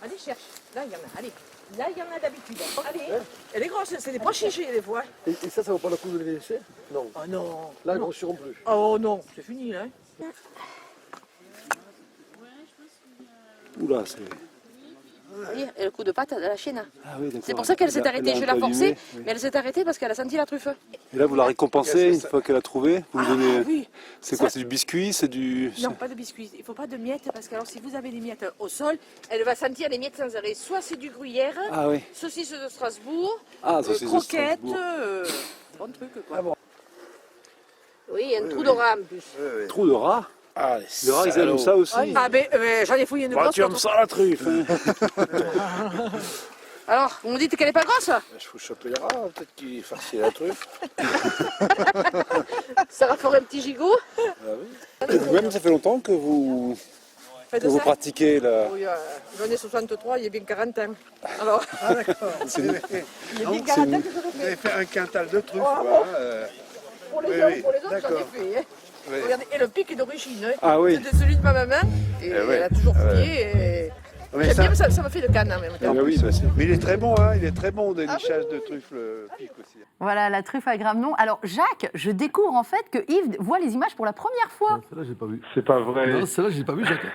S5: Allez, cherche. Là, il y en a. Allez. Là, il y en a d'habitude. Allez. Elle est grosse, c'est des pois chichés des fois.
S4: Et ça vaut pas le coup de les laisser? Non.
S5: Oh non.
S4: Là, elles ne grossiront plus.
S5: Oh non, c'est fini là.
S6: Oula, c'est...
S5: Vous voyez, le coup de patte de la chienne.
S6: Ah oui, d'accord.
S5: C'est pour ça qu'elle s'est arrêtée.
S6: Elle a
S5: Je
S6: un
S5: l'ai
S6: peu
S5: forcée,
S6: abîmé, oui.
S5: mais elle s'est arrêtée parce qu'elle a senti la truffe.
S6: Et là, vous la récompensez une fois qu'elle a trouvé? Vous lui donnez...
S5: Oui.
S6: C'est quoi? C'est du biscuit? C'est du...
S5: Non, pas de biscuits. Il ne faut pas de miettes parce que alors, si vous avez des miettes au sol, elle va sentir les miettes sans arrêt. Soit c'est du gruyère,
S6: Ah oui.
S5: saucisse de Strasbourg,
S6: Saucisse de
S5: croquettes,
S6: Strasbourg.
S5: bon truc quoi.
S6: Ah bon.
S5: Oui, un trou de rat en plus.
S6: Trou de rat?
S4: Ah,
S6: Les rats, ils aiment ça aussi.
S5: Ah ben, j'en ai fouillé une grosse.
S4: tu aimes ça la truffe hein?
S5: Alors, vous me dites qu'elle n'est pas grosse?
S4: Je faut choper les rats, peut-être qu'ils farcissent la truffe.
S5: Ça va faire un petit gigot.
S6: Et vous-même, ça fait longtemps que vous
S5: Faites ça.
S6: pratiquez la...
S5: Oui, j'en ai 63, il y a bien 40 ans. Alors,
S4: Ah d'accord.
S5: il y a bien 40 ans que je le
S4: Vous
S5: fais.
S4: avez fait un quintal de truffes.
S5: Oh,
S4: quoi,
S5: Pour les
S4: Oui,
S5: hommes,
S4: oui,
S5: pour les autres, j'en ai
S4: d'accord.
S5: fait. Hein.
S4: Oui.
S5: Regardez, et le pic est d'origine. Hein.
S6: Ah oui.
S5: C'est celui de ma maman. Et
S4: ouais.
S5: elle a toujours fouillé. Et...
S4: Mais
S5: J'aime
S4: ça-
S5: bien, mais ça me fait le canne en même
S6: Ah
S5: temps.
S6: bah oui, bah c'est...
S4: Mais il est très bon, hein, il est très bon au dénichage de truffes, le pic aussi.
S1: Voilà, la truffe à Gramenon. Alors, Jacques, je découvre en fait que Yves voit les images pour la première fois.
S2: Non, celle-là, j'ai pas vu.
S3: C'est pas vrai.
S2: Non, celle-là, j'ai pas vu, Jacques.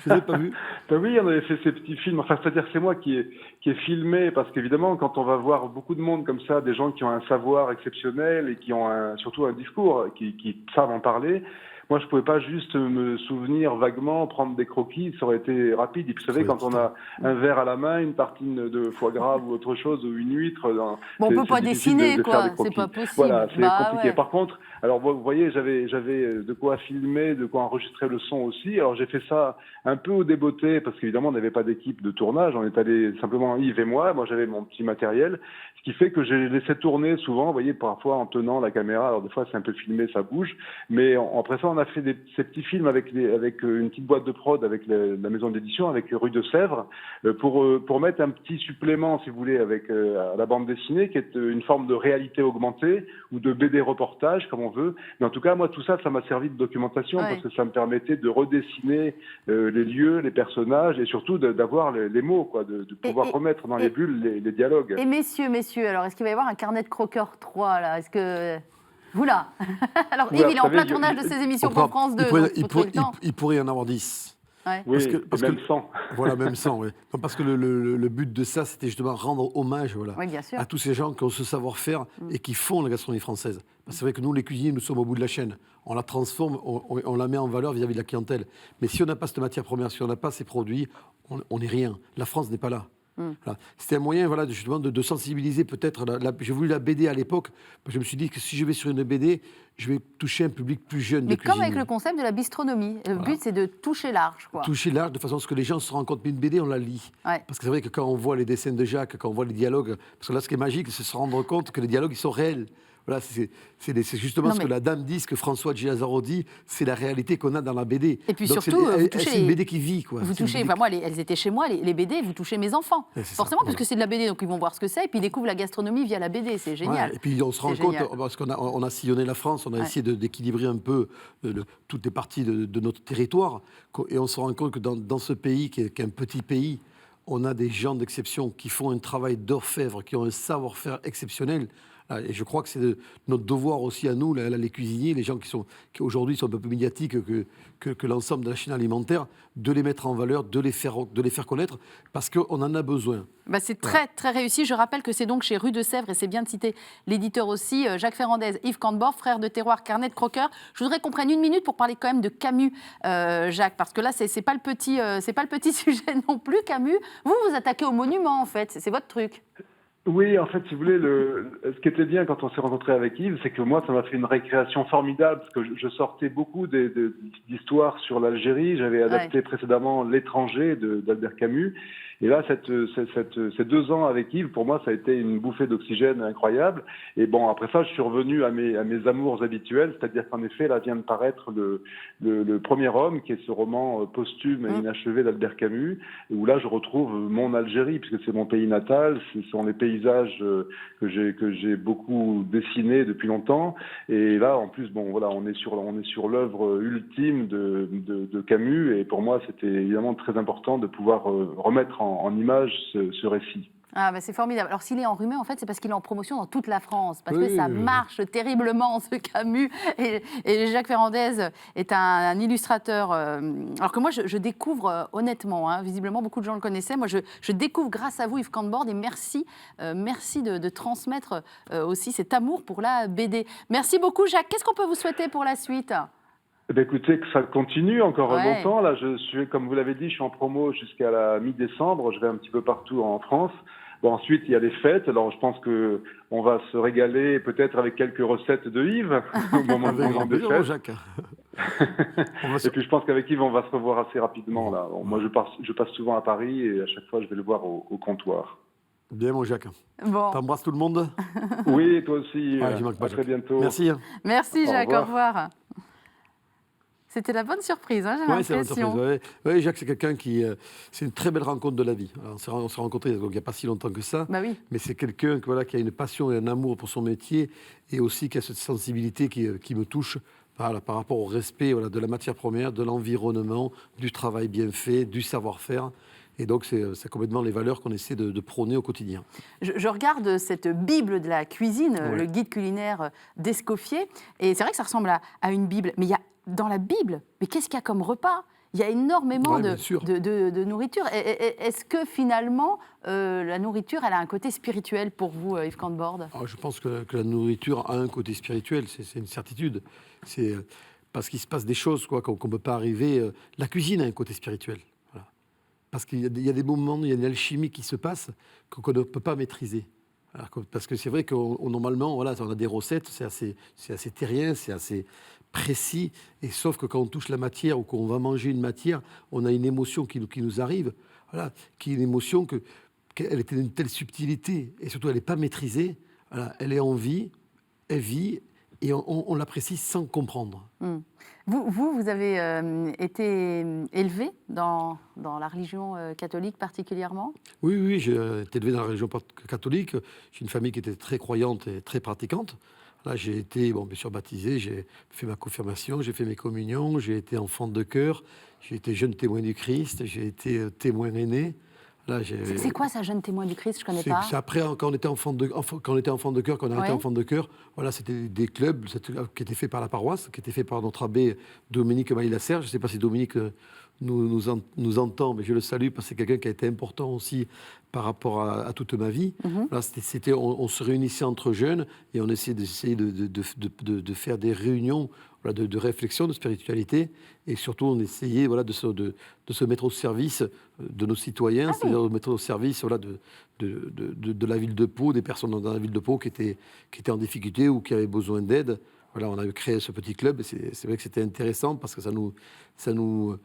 S2: Je l'ai pas vu.
S3: Ben oui, on avait fait ces petits films. Enfin, c'est-à-dire que c'est moi qui ai filmé, parce qu'évidemment, quand on va voir beaucoup de monde comme ça, des gens qui ont un savoir exceptionnel et qui ont surtout un discours, qui savent en parler, moi, je pouvais pas juste me souvenir vaguement, prendre des croquis, ça aurait été rapide. Et puis, vous savez, quand on a un verre à la main, une tartine de foie gras ou autre chose, ou une huître,
S1: Bon, on
S3: c'est
S1: peut pas
S3: difficile
S1: dessiner,
S3: de
S1: quoi.
S3: faire des
S1: C'est
S3: croquis.
S1: pas possible.
S3: Voilà, c'est
S1: Bah,
S3: compliqué.
S1: ouais.
S3: Par contre, alors vous voyez, j'avais de quoi filmer, de quoi enregistrer le son aussi. Alors j'ai fait ça un peu au débeauté parce qu'évidemment on n'avait pas d'équipe de tournage. On est allé simplement Yves et moi. Moi j'avais mon petit matériel, ce qui fait que j'ai laissé tourner souvent. Vous voyez, parfois en tenant la caméra. Alors des fois c'est un peu filmé, ça bouge. Mais après ça, on a fait ces petits films avec une petite boîte de prod avec la maison d'édition, avec Rue de Sèvres, pour mettre un petit supplément, si vous voulez, avec à la bande dessinée, qui est une forme de réalité augmentée ou de BD reportage, comme on veut. Mais en tout cas, moi, tout ça, ça m'a servi de documentation
S1: Ouais.
S3: parce que ça me permettait de redessiner les lieux, les personnages et surtout d'avoir les mots, quoi, de pouvoir remettre dans les bulles les dialogues.
S1: Et messieurs, alors est-ce qu'il va y avoir un carnet de croqueurs 3 là? Est-ce que. Vous là Alors
S3: Oula,
S1: Yves, il est en
S3: vous
S1: plein
S3: savez,
S1: tournage de ses émissions
S2: On
S1: pour
S2: pourra-
S1: France 2.
S2: il pourrait-
S1: donc
S2: il
S1: faut
S2: pourrait-
S1: trouver le temps.
S2: il pourrait y en avoir 10.
S1: Ouais.
S3: Oui,
S2: parce que-
S3: même sans.
S2: Voilà, même 100, oui. Non, parce que le but de ça, c'était justement rendre hommage
S1: Oui, bien sûr.
S2: à tous ces gens qui ont ce savoir-faire et qui font la gastronomie française. Parce que c'est vrai que nous, les cuisiniers, nous sommes au bout de la chaîne. On la transforme, on la met en valeur vis-à-vis de la clientèle. Mais si on n'a pas cette matière première, si on n'a pas ces produits, on n'est rien. La France n'est pas là. Voilà. C'était un moyen voilà, justement de sensibiliser peut-être. J'ai voulu la BD à l'époque. Je me suis dit que si je vais sur une BD, je vais toucher un public plus jeune.
S1: Mais
S2: de
S1: comme avec
S2: cuisiniers.
S1: le concept de la bistronomie. Le but, c'est de toucher large, quoi.
S2: Toucher large de façon à ce que les gens se rendent compte. Mais une BD, on la lit.
S1: Ouais.
S2: Parce que c'est vrai que quand on voit les dessins de Jacques, quand on voit les dialogues, parce que là, ce qui est magique, c'est se rendre compte que les dialogues, ils sont réels. Voilà, c'est justement
S1: Non,
S2: ce
S1: mais-
S2: que la dame dit, ce que François Gilazaro dit, c'est la réalité qu'on a dans la BD.
S1: Et puis
S2: Donc,
S1: surtout, vous touchez
S2: c'est une
S1: les-
S2: BD qui vit, quoi.
S1: Vous
S2: C'est une
S1: touchez,
S2: BD
S1: enfin moi, elles étaient chez moi, les BD, vous touchez mes enfants.
S2: Ouais, c'est ça,
S1: Forcément, parce
S2: voilà.
S1: que c'est de la BD, donc ils vont voir ce que c'est, et puis ils découvrent la gastronomie via la BD, c'est génial.
S2: Ouais, et puis on se rend
S1: C'est
S2: compte,
S1: génial.
S2: parce on a sillonné la France, on a
S1: Ouais.
S2: essayé d'équilibrer un peu toutes les parties de notre territoire, et on se rend compte que dans ce pays, qui est un petit pays, on a des gens d'exception qui font un travail d'orfèvre, qui ont un savoir-faire exceptionnel. Et je crois que c'est notre devoir aussi à nous, là, les cuisiniers, les gens qui aujourd'hui sont un peu plus médiatiques que l'ensemble de la chaîne alimentaire, de les mettre en valeur, de les faire connaître, parce qu'on en a besoin.
S1: C'est très, très réussi. Je rappelle que c'est donc chez Rue de Sèvres, et c'est bien de citer l'éditeur aussi, Jacques Ferrandez, Yves Cantbord, frères de terroir, carnet de croqueurs. Je voudrais qu'on prenne une minute pour parler quand même de Camus, Jacques, parce que là, c'est pas le petit sujet non plus, Camus. Vous attaquez au monument, en fait. C'est votre truc.
S3: Oui, en fait, si vous voulez, ce qui était bien quand on s'est rencontré avec Yves, c'est que moi, ça m'a fait une récréation formidable, parce que je sortais beaucoup d'histoires sur l'Algérie. J'avais adapté précédemment L'étranger d'Albert Camus. Et là, ces 2 ans avec Yves, pour moi, ça a été une bouffée d'oxygène incroyable. Et bon, après ça, je suis revenu à mes amours habituels, c'est-à-dire qu'en effet, là vient de paraître le Premier Homme, qui est ce roman posthume et inachevé d'Albert Camus, où là, je retrouve mon Algérie, puisque c'est mon pays natal, ce sont les paysages que j'ai beaucoup dessinés depuis longtemps. Et là, en plus, bon, voilà, on est sur l'œuvre ultime de Camus, et pour moi, c'était évidemment très important de pouvoir remettre en image ce récit.
S1: C'est formidable. Alors s'il est enrhumé, en fait, c'est parce qu'il est en promotion dans toute la France, parce que ça marche terriblement, ce Camus. Et Jacques Ferrandez est un illustrateur. Alors que moi, je découvre honnêtement, visiblement, beaucoup de gens le connaissaient. Moi, je découvre grâce à vous, Yves Cantbord, et merci de transmettre aussi cet amour pour la BD. Merci beaucoup, Jacques. Qu'est-ce qu'on peut vous souhaiter pour la suite ?
S3: Écoutez, que ça continue encore longtemps. Là, je suis, comme vous l'avez dit, je suis en promo jusqu'à la mi-décembre. Je vais un petit peu partout en France. Bon, ensuite, il y a les fêtes. Alors, je pense qu'on va se régaler peut-être avec quelques recettes de Yves au moment des fêtes.
S2: Jacques.
S3: Et puis, je pense qu'avec Yves, on va se revoir assez rapidement. Là. Bon, moi, je passe souvent à Paris et à chaque fois, je vais le voir au comptoir.
S2: Bien, mon Jacques.
S1: Bon.
S2: T'embrasses tout le monde ?
S3: Oui, toi aussi.
S2: À
S3: très bientôt.
S2: Merci.
S1: Merci, Jacques. Au revoir. C'était la bonne surprise, j'ai l'impression.
S2: C'est la bonne surprise. Oui, Jacques, c'est quelqu'un qui... c'est une très belle rencontre de la vie. Alors, on s'est rencontrés il n'y a pas si longtemps que ça.
S1: Oui.
S2: Mais c'est quelqu'un qui a une passion et un amour pour son métier, et aussi qui a cette sensibilité qui me touche par rapport au respect de la matière première, de l'environnement, du travail bien fait, du savoir-faire. Et donc, c'est complètement les valeurs qu'on essaie de prôner au quotidien.
S1: Je regarde cette Bible de la cuisine, le guide culinaire d'Escoffier, et c'est vrai que ça ressemble à une Bible. Mais il y a dans la Bible, mais qu'est-ce qu'il y a comme repas ? Il y a énormément de nourriture. Est-ce que finalement, la nourriture, elle a un côté spirituel pour vous, Yves Cantbord ?
S2: Je pense que la nourriture a un côté spirituel, c'est une certitude. C'est parce qu'il se passe des choses qu'on ne peut pas arriver. La cuisine a un côté spirituel. Voilà. Parce qu'il y a des moments, il y a une alchimie qui se passe qu'on ne peut pas maîtriser. Alors, parce que c'est vrai que normalement, on a des recettes, c'est assez terrien, c'est assez précis, et sauf que quand on touche la matière ou qu'on va manger une matière, on a une émotion qui nous arrive, qui est une émotion qu'elle était d'une telle subtilité, et surtout elle n'est pas maîtrisée, elle est en vie, elle vit, et on l'apprécie sans comprendre.
S1: Vous avez été élevé dans la religion catholique particulièrement ?
S2: Oui, j'ai été élevé dans la religion catholique. J'ai une famille qui était très croyante et très pratiquante. Là, j'ai été, bien sûr, baptisé, j'ai fait ma confirmation, j'ai fait mes communions, j'ai été enfant de cœur, j'ai été jeune témoin du Christ, j'ai été témoin aîné. Là,
S1: c'est quoi ça, jeune témoin du Christ ? Je ne connais pas.
S2: C'est après, quand on était enfant de cœur, c'était des clubs qui étaient faits par la paroisse, qui étaient faits par notre abbé Dominique Maillasserre. Je ne sais pas si Dominique nous entend, mais je le salue parce que c'est quelqu'un qui a été important aussi par rapport à toute ma vie. Là, on se réunissait entre jeunes et on essayait de faire des réunions de réflexion, de spiritualité, et surtout on essayait de se mettre au service de nos citoyens, c'est-à-dire de mettre au service de la ville de Pau, des personnes dans la ville de Pau qui étaient en difficulté ou qui avaient besoin d'aide. On avait créé ce petit club, et c'est vrai que c'était intéressant parce que ça nous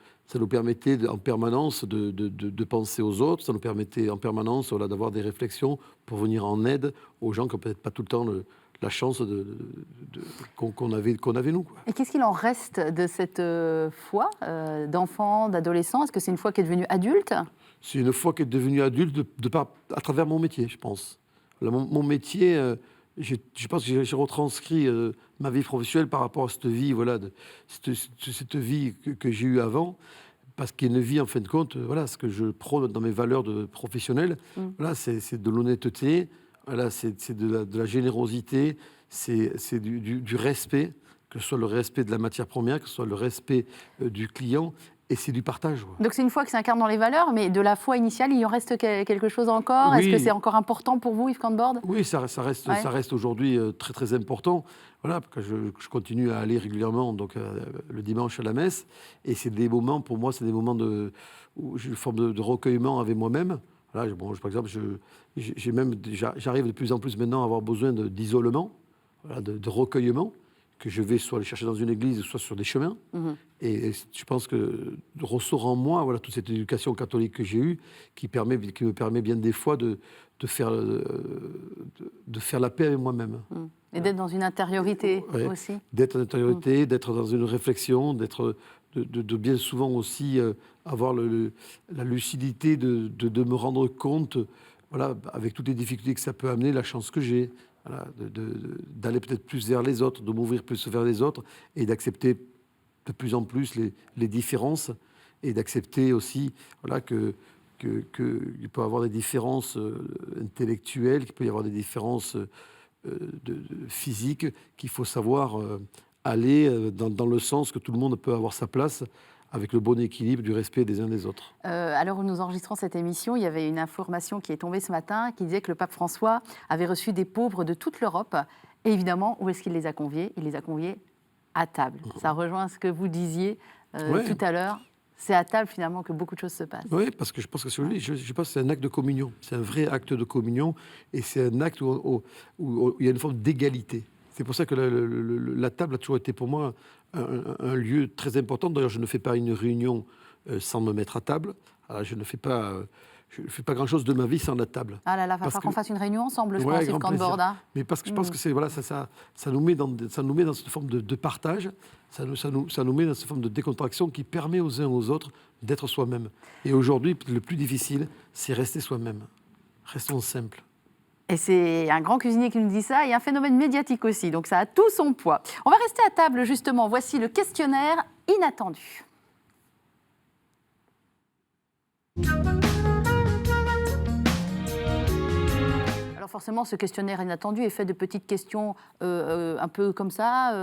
S2: permettait en permanence de penser aux autres, ça nous permettait en permanence d'avoir des réflexions pour venir en aide aux gens qui n'ont peut-être pas tout le temps la chance qu'on avait nous.
S1: Et qu'est-ce qu'il en reste de cette foi d'enfant, d'adolescent ? Est-ce que c'est une foi qui est devenue adulte ?
S2: C'est une foi qui est devenue adulte à travers mon métier, je pense. Mon métier, je pense que j'ai retranscrit ma vie professionnelle par rapport à cette vie, cette vie que j'ai eue avant, parce qu'il y a une vie, en fin de compte, ce que je prône dans mes valeurs professionnelles, c'est de l'honnêteté, Voilà, c'est de la générosité, c'est du respect, que ce soit le respect de la matière première, que ce soit le respect du client, et c'est du partage. Ouais.
S1: Donc c'est une foi qui s'incarne dans les valeurs, mais de la foi initiale, il y en reste quelque chose encore?
S2: Oui.
S1: Est-ce que c'est encore important pour vous, Yves Cantbord?
S2: Oui, ça reste aujourd'hui très très important. Voilà, parce que je continue à aller régulièrement donc, le dimanche à la messe, et c'est des moments, pour moi, c'est des moments où j'ai une forme de recueillement avec moi-même. Voilà, par exemple, j'arrive de plus en plus maintenant à avoir besoin d'isolement, voilà, de recueillement, que je vais soit aller chercher dans une église, soit sur des chemins. Et je pense que ressort en moi, voilà, toute cette éducation catholique que j'ai eue, qui me permet bien des fois de faire la paix avec moi-même.
S1: Et d'être dans une intériorité aussi.
S2: D'être en intériorité, d'être dans une réflexion, de bien souvent aussi avoir la lucidité de me rendre compte, voilà, avec toutes les difficultés que ça peut amener, la chance que j'ai, voilà, d'aller peut-être plus vers les autres, de m'ouvrir plus vers les autres et d'accepter de plus en plus les différences et d'accepter aussi, voilà, qu'il peut y avoir des différences intellectuelles, qu'il peut y avoir des différences physiques, qu'il faut savoir aller dans le sens que tout le monde peut avoir sa place avec le bon équilibre du respect des uns des autres.
S1: À l'heure où nous enregistrons cette émission, il y avait une information qui est tombée ce matin qui disait que le pape François avait reçu des pauvres de toute l'Europe. Et évidemment, où est-ce qu'il les a conviés? Il les a conviés à table. Ça rejoint ce que vous disiez tout à l'heure. C'est à table, finalement, que beaucoup de choses se passent. Oui,
S2: parce que je pense que c'est un acte de communion. C'est un vrai acte de communion. Et c'est un acte où il y a une forme d'égalité. C'est pour ça que la table a toujours été pour moi un lieu très important. D'ailleurs, je ne fais pas une réunion sans me mettre à table. Alors, je ne fais pas grand-chose de ma vie sans la table.
S1: Ah là là, il va falloir qu'on fasse une réunion ensemble, je pense, Yves Cantbord.
S2: Mais parce que je pense que ça nous met dans cette forme de partage, ça nous met dans cette forme de décontraction qui permet aux uns aux autres d'être soi-même. Et aujourd'hui, le plus difficile, c'est rester soi-même. Restons simples.
S1: Et c'est un grand cuisinier qui nous dit ça, et un phénomène médiatique aussi, donc ça a tout son poids. On va rester à table, justement. Voici le questionnaire inattendu. Alors forcément, ce questionnaire inattendu est fait de petites questions un peu comme ça,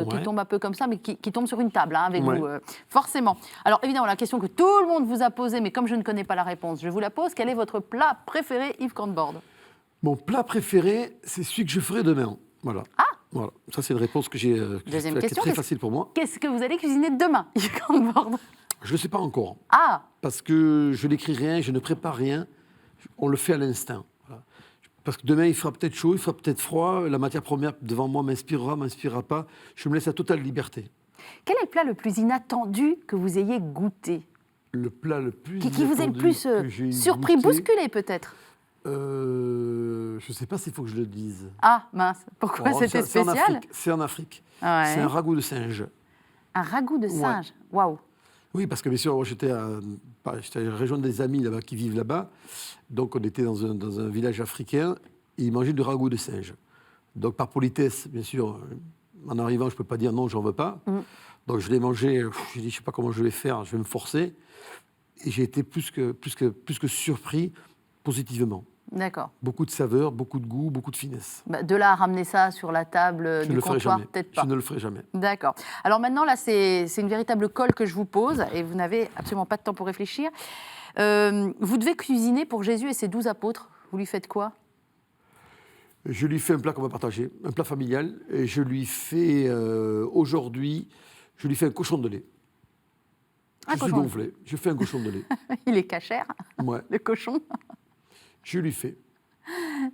S1: qui tombent un peu comme ça, mais qui tombent sur une table avec vous, forcément. Alors évidemment, la question que tout le monde vous a posée, mais comme je ne connais pas la réponse, je vous la pose. Quel est votre plat préféré, Yves Cantbord?
S2: Mon plat préféré, c'est celui que je ferai demain. Voilà.
S1: Ah!
S2: Voilà. Ça, c'est une réponse qui est très facile pour moi.
S1: Qu'est-ce que vous allez cuisiner demain, Yves Cantbord?
S2: Je ne le sais pas encore.
S1: Ah!
S2: Parce que je n'écris rien, je ne prépare rien. On le fait à l'instinct. Voilà. Parce que demain, il fera peut-être chaud, il fera peut-être froid. La matière première devant moi m'inspirera pas. Je me laisse à totale liberté.
S1: Quel est le plat le plus inattendu que vous ayez goûté?
S2: Le plat le plus
S1: qui vous ait le plus surpris, bousculé peut-être?
S2: Je ne sais pas s'il faut que je le dise.
S1: Ah, mince. Pourquoi c'était spécial?
S2: C'est en Afrique.
S1: Ouais.
S2: C'est un ragoût de singe.
S1: Un ragoût de singe? Waouh!
S2: Oui, parce que bien sûr, j'étais à rejoindre des amis là-bas qui vivent là-bas. Donc, on était dans un village africain et ils mangeaient du ragoût de singe. Donc, par politesse, bien sûr, en arrivant, je ne peux pas dire non, j'en veux pas. Donc, je l'ai mangé. J'ai dit, je ne sais pas comment je vais faire, je vais me forcer. Et j'ai été plus que surpris positivement.
S1: D'accord.
S2: Beaucoup de saveurs, beaucoup de goût, beaucoup de finesse.
S1: De là à ramener ça sur la table du comptoir, peut-être pas.
S2: Je ne le ferai jamais.
S1: D'accord. Alors maintenant, là, c'est une véritable colle que je vous pose et vous n'avez absolument pas de temps pour réfléchir. Vous devez cuisiner pour Jésus et ses 12 apôtres. Vous lui faites quoi?
S2: Je lui fais un plat qu'on va partager, un plat familial. Et je lui fais, aujourd'hui, je lui fais un cochon de lait. Je suis gonflé. Je fais un cochon de lait.
S1: Il est cachère, le cochon.
S2: Je lui fais.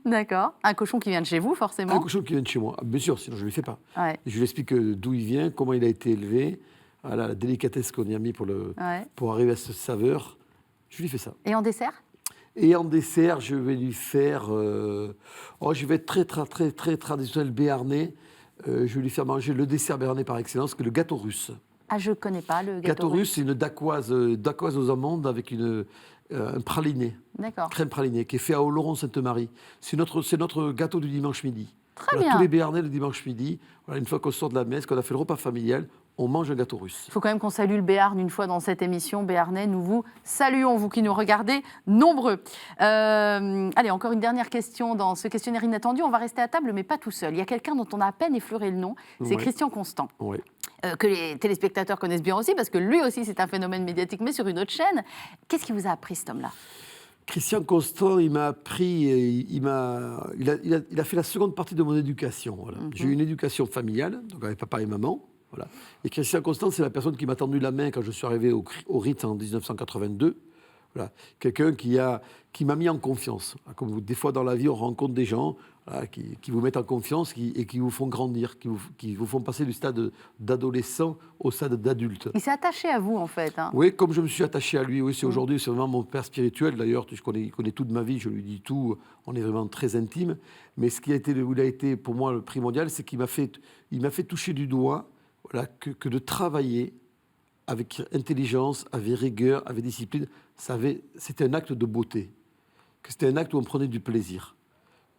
S1: D'accord. Un cochon qui vient de chez vous, forcément.
S2: Un cochon qui vient de chez moi, bien sûr, sinon je ne lui fais pas.
S1: Ouais.
S2: Je lui explique d'où il vient, comment il a été élevé, voilà, la délicatesse qu'on y a mis pour arriver à cette saveur. Je lui fais ça.
S1: Et en dessert?
S2: Et en dessert, je vais lui faire... je vais être très traditionnel béarnais. Je vais lui faire manger le dessert béarnais par excellence, que le gâteau russe.
S1: Ah, je ne connais pas le
S2: gâteau russe. C'est une dacquoise aux amandes avec un praliné.
S1: D'accord.
S2: Crème pralinée, qui est fait à Oloron-Sainte-Marie. C'est notre gâteau du dimanche midi.
S1: Très
S2: Voilà,
S1: bien.
S2: tous les Béarnais, le dimanche midi, voilà, une fois qu'on sort de la messe, qu'on a fait le repas familial, on mange un gâteau russe.
S1: Il faut quand même qu'on salue le Béarn une fois dans cette émission. Béarnais, nous vous saluons, vous qui nous regardez, nombreux. Allez, encore une dernière question dans ce questionnaire inattendu. On va rester à table, mais pas tout seul. Il y a quelqu'un dont on a à peine effleuré le nom, c'est
S2: Ouais.
S1: Christian Constant.
S2: Ouais.
S1: Que les téléspectateurs connaissent bien aussi, parce que lui aussi, c'est un phénomène médiatique, mais sur une autre chaîne. Qu'est-ce qui vous a appris, cet homme-là?
S2: Christian Constant, il m'a appris, il a fait la seconde partie de mon éducation. Voilà. J'ai eu une éducation familiale, donc avec papa et maman. Voilà. Et Christian Constant, c'est la personne qui m'a tendu la main quand je suis arrivé au Ritz en 1982. Voilà. Quelqu'un qui m'a mis en confiance. Comme des fois dans la vie, on rencontre des gens voilà, qui vous mettent en confiance et qui vous font grandir, qui vous font passer du stade d'adolescent au stade d'adulte.
S1: Il s'est attaché à vous, en fait. Hein.
S2: Oui, comme je me suis attaché à lui, oui, c'est aujourd'hui, c'est vraiment mon père spirituel. D'ailleurs, il connaît tout de ma vie, je lui dis tout, on est vraiment très intime. Mais ce qui a été, où il a été pour moi le primordial, c'est qu'il m'a fait toucher du doigt voilà, que de travailler avec intelligence, avec rigueur, avec discipline, c'était un acte de beauté, que c'était un acte où on prenait du plaisir.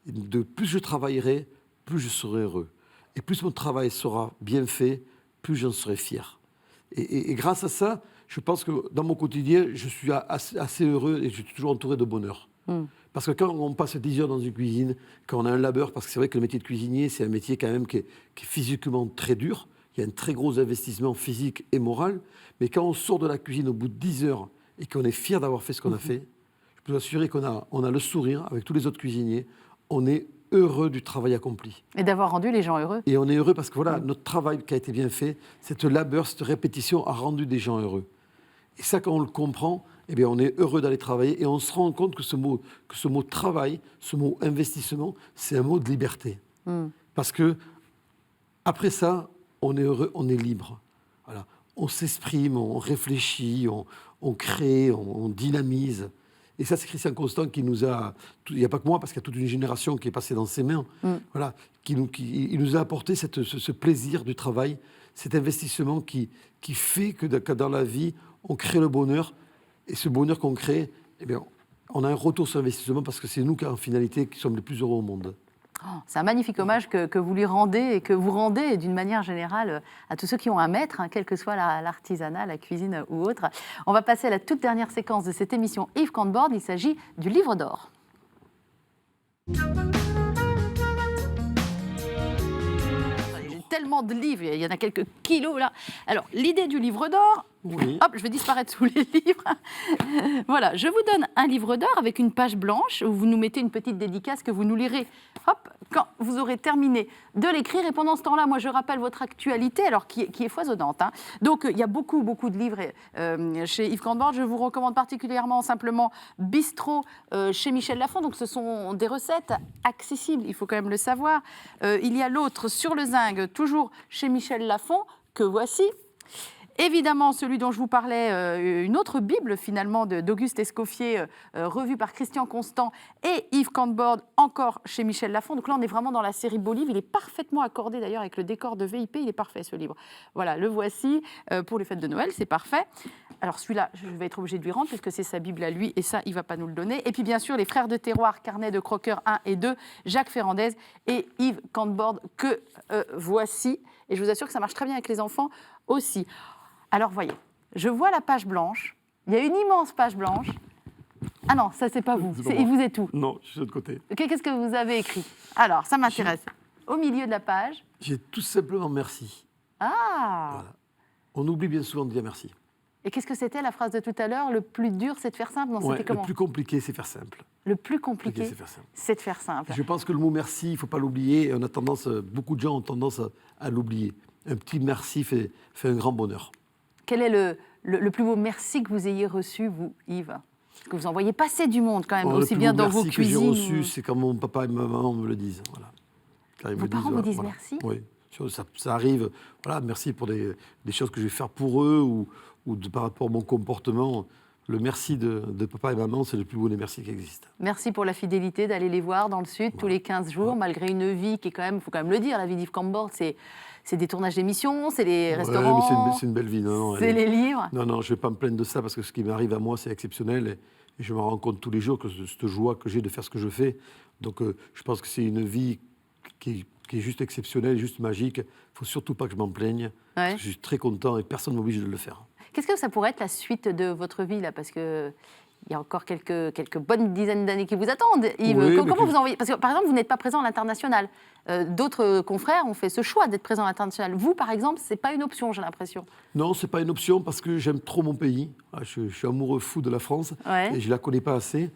S2: Et de plus je travaillerai, plus je serai heureux. Et plus mon travail sera bien fait, plus j'en serai fier. Et grâce à ça, je pense que dans mon quotidien, je suis assez heureux et je suis toujours entouré de bonheur. Parce que quand on passe 10 heures dans une cuisine, quand on a un labeur, parce que c'est vrai que le métier de cuisinier, c'est un métier quand même qui est physiquement très dur, il y a un très gros investissement physique et moral, mais quand on sort de la cuisine au bout de 10 heures et qu'on est fier d'avoir fait ce qu'on a fait, je peux vous assurer qu'on a le sourire avec tous les autres cuisiniers, on est heureux du travail accompli.
S1: Et d'avoir rendu les gens heureux.
S2: Et on est heureux parce que voilà, notre travail qui a été bien fait, cette labeur, cette répétition a rendu des gens heureux. Et ça, quand on le comprend, eh bien, on est heureux d'aller travailler et on se rend compte que ce mot travail, ce mot investissement, c'est un mot de liberté. Parce que après ça, on est heureux, on est libre. Voilà. On s'exprime, on réfléchit, on crée, on dynamise. Et ça, c'est Christian Constant qui nous a... Il n'y a pas que moi, parce qu'il y a toute une génération qui est passée dans ses mains. Voilà, il nous a apporté ce plaisir du travail, cet investissement qui fait que dans la vie, on crée le bonheur. Et ce bonheur qu'on crée, eh bien, on a un retour sur investissement parce que c'est nous, en finalité, qui sommes les plus heureux au monde.
S1: C'est un magnifique hommage que vous lui rendez et que vous rendez d'une manière générale à tous ceux qui ont un maître, hein, quel que soit l'artisanat, la cuisine ou autre. On va passer à la toute dernière séquence de cette émission Yves Cantbord. Il s'agit du livre d'or. J'ai tellement de livres, il y en a quelques kilos là. Alors, l'idée du livre d'or...
S2: Oui.
S1: Hop, je vais disparaître sous les livres. Voilà, je vous donne un livre d'or avec une page blanche où vous nous mettez une petite dédicace que vous nous lirez. Hop, quand vous aurez terminé de l'écrire. Et pendant ce temps-là, moi, je rappelle votre actualité, alors qui est foisonnante. Hein. Donc, il y a beaucoup de livres chez Yves Cantbord. Je vous recommande particulièrement simplement Bistrot chez Michel Lafon. Donc, ce sont des recettes accessibles, il faut quand même le savoir. Il y a l'autre sur le zinc, toujours chez Michel Lafon, que voici. Évidemment, celui dont je vous parlais, une autre Bible finalement d'Auguste Escoffier, revue par Christian Constant et Yves Cantbord, encore chez Michel Lafon. Donc là, on est vraiment dans la série beau livre. Il est parfaitement accordé d'ailleurs avec le décor de VIP. Il est parfait ce livre. Voilà, le voici pour les fêtes de Noël, c'est parfait. Alors celui-là, je vais être obligée de lui rendre puisque c'est sa Bible à lui et ça, il ne va pas nous le donner. Et puis bien sûr, les Frères de Terroir, carnet de croqueurs 1 et 2, Jacques Ferrandez et Yves Cantbord que voici. Et je vous assure que ça marche très bien avec les enfants aussi. Alors, voyez, je vois la page blanche. Il y a une immense page blanche. Ah non, ça, c'est pas vous. Il vous est tout.
S2: Non, je suis de l'autre côté.
S1: Qu'est-ce que vous avez écrit? Alors, ça m'intéresse. Au milieu de la page.
S2: J'ai tout simplement merci.
S1: Ah
S2: Voilà. On oublie bien souvent de dire merci.
S1: Et qu'est-ce que c'était la phrase de tout à l'heure? Le plus dur, c'est de faire simple? Non,
S2: Ouais,
S1: c'était comment?
S2: le plus compliqué, c'est faire simple.
S1: Le plus compliqué,
S2: C'est faire simple.
S1: c'est de faire simple.
S2: Je pense que le mot merci, il ne faut pas l'oublier. Et on a tendance, beaucoup de gens ont tendance à l'oublier. Un petit merci fait un grand bonheur.
S1: Quel est le plus beau merci que vous ayez reçu, vous, Yves? Parce que vous en voyez passer du monde quand même, aussi bien dans vos cuisines.
S2: Le plus beau merci que j'ai reçu, c'est quand mon papa et ma maman me le disent. Voilà. Quand ils
S1: Vos
S2: me
S1: parents vous disent
S2: voilà.
S1: merci?
S2: Oui, ça arrive. Voilà, merci pour des choses que je vais faire pour eux ou par rapport à mon comportement. Le merci de papa et maman, c'est le plus beau des merci qui existent.
S1: Merci pour la fidélité d'aller les voir dans le Sud tous les 15 jours, malgré une vie qui est quand même, il faut quand même le dire, la vie d'Yves Cantbord, c'est des tournages d'émissions, c'est les restaurants,
S2: mais c'est une belle vie. Non,
S1: c'est les livres.
S2: Non, je ne vais pas me plaindre de ça parce que ce qui m'arrive à moi, c'est exceptionnel. Et je me rends compte tous les jours que cette joie que j'ai de faire ce que je fais. Donc, je pense que c'est une vie qui est juste exceptionnel, juste magique. Il ne faut surtout pas que je m'en plaigne. Parce que je suis très content et personne ne m'oblige de le faire.
S1: Qu'est-ce que ça pourrait être la suite de votre vie, là? Parce que il y a encore quelques bonnes dizaines d'années qui vous attendent. Yves,
S2: Oui,
S1: comment vous envoyez? Parce que, par exemple, vous n'êtes pas présent à l'international. D'autres confrères ont fait ce choix d'être présent à l'international. Vous, par exemple, ce n'est pas une option, j'ai l'impression.
S2: Non, ce n'est pas une option parce que j'aime trop mon pays. Je suis amoureux fou de la France et je ne la connais pas assez.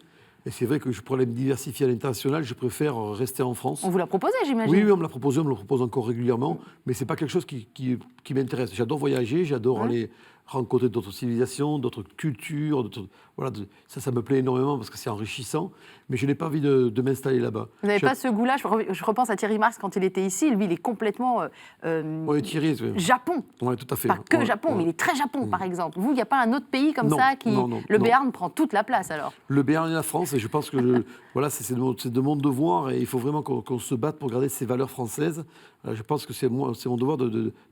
S2: Et c'est vrai que je pourrais me diversifier à l'international, je préfère rester en France.
S1: On vous l'a proposé, j'imagine.
S2: Oui, on me l'a proposé, on me le propose encore régulièrement, mais ce n'est pas quelque chose qui m'intéresse. J'adore voyager, j'adore aller rencontrer d'autres civilisations, d'autres cultures, voilà, ça me plaît énormément parce que c'est enrichissant, mais je n'ai pas envie de m'installer là-bas.
S1: Vous n'avez pas ce goût-là? Je repense à Thierry Marx quand il était ici, lui, il est complètement
S2: Oui, Thierry,
S1: Japon.
S2: Oui, tout à fait.
S1: Pas que Japon, mais il est très Japon, par exemple. Vous, il n'y a pas un autre pays comme ça qui...
S2: Non,
S1: le Béarn prend toute la place, alors.
S2: Le Béarn et la France, et je pense que voilà, c'est de mon devoir, et il faut vraiment qu'on se batte pour garder ces valeurs françaises. Je pense que c'est mon devoir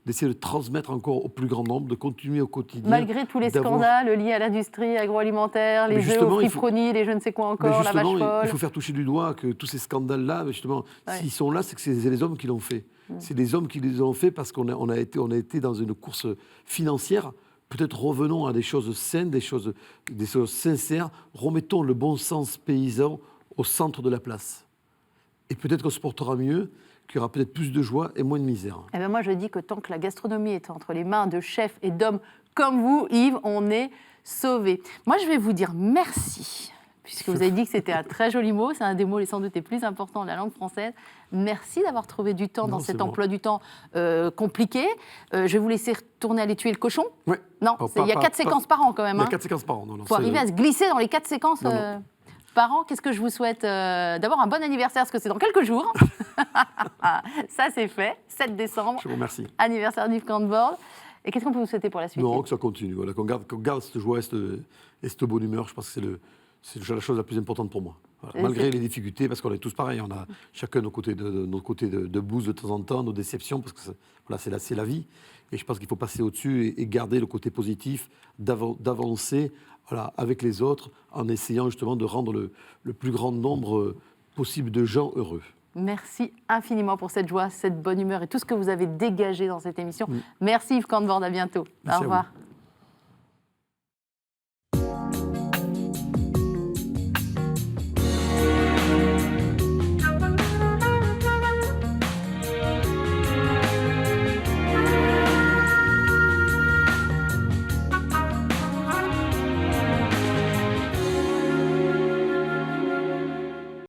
S2: d'essayer de transmettre encore au plus grand nombre, de continuer au quotidien.
S1: Malgré tous les scandales liés à l'industrie agroalimentaire, les œufs au friproni, les je ne sais quoi encore, la vache folle.
S2: Il faut faire toucher du doigt que tous ces scandales-là, justement, s'ils sont là, c'est que c'est les hommes qui l'ont fait. C'est les hommes qui les ont fait parce qu'on a été dans une course financière. Peut-être revenons à des choses saines, des choses sincères. Remettons le bon sens paysan au centre de la place. Et peut-être qu'on se portera mieux, qu'il y aura peut-être plus de joie et moins de misère.
S1: Eh bien moi, je dis que tant que la gastronomie est entre les mains de chefs et d'hommes comme vous, Yves, on est sauvés. Moi, je vais vous dire merci, puisque vous avez dit que c'était un très joli mot. C'est un des mots, sans doute, les plus importants de la langue française. Merci d'avoir trouvé du temps dans cet emploi du temps compliqué. Je vais vous laisser retourner aller tuer le cochon.
S2: Ouais.
S1: Non, il y a 4 séquences par an, quand même.
S2: Il y a 4 séquences par an.
S1: Il faut arriver à se glisser dans les 4 séquences par an. Qu'est-ce que je vous souhaite? D'abord, un bon anniversaire, parce que c'est dans quelques jours. Ça, c'est fait. 7 décembre.
S2: Je vous remercie.
S1: Anniversaire d'Yves Cantbord. Et qu'est-ce qu'on peut vous souhaiter pour la suite?
S2: Non, que ça continue. Voilà, qu'on garde cette joie et cette bonne humeur. Je pense que c'est la chose la plus importante pour moi. Voilà. Malgré les difficultés, parce qu'on est tous pareils. On a chacun notre côté de blues de temps en temps, nos déceptions, parce que voilà, c'est la vie. Et je pense qu'il faut passer au-dessus et garder le côté positif, d'avancer avec les autres, en essayant justement de rendre le plus grand nombre possible de gens heureux.
S1: Merci infiniment pour cette joie, cette bonne humeur et tout ce que vous avez dégagé dans cette émission. Merci Yves Cantbord, à bientôt.
S2: Merci
S1: au revoir.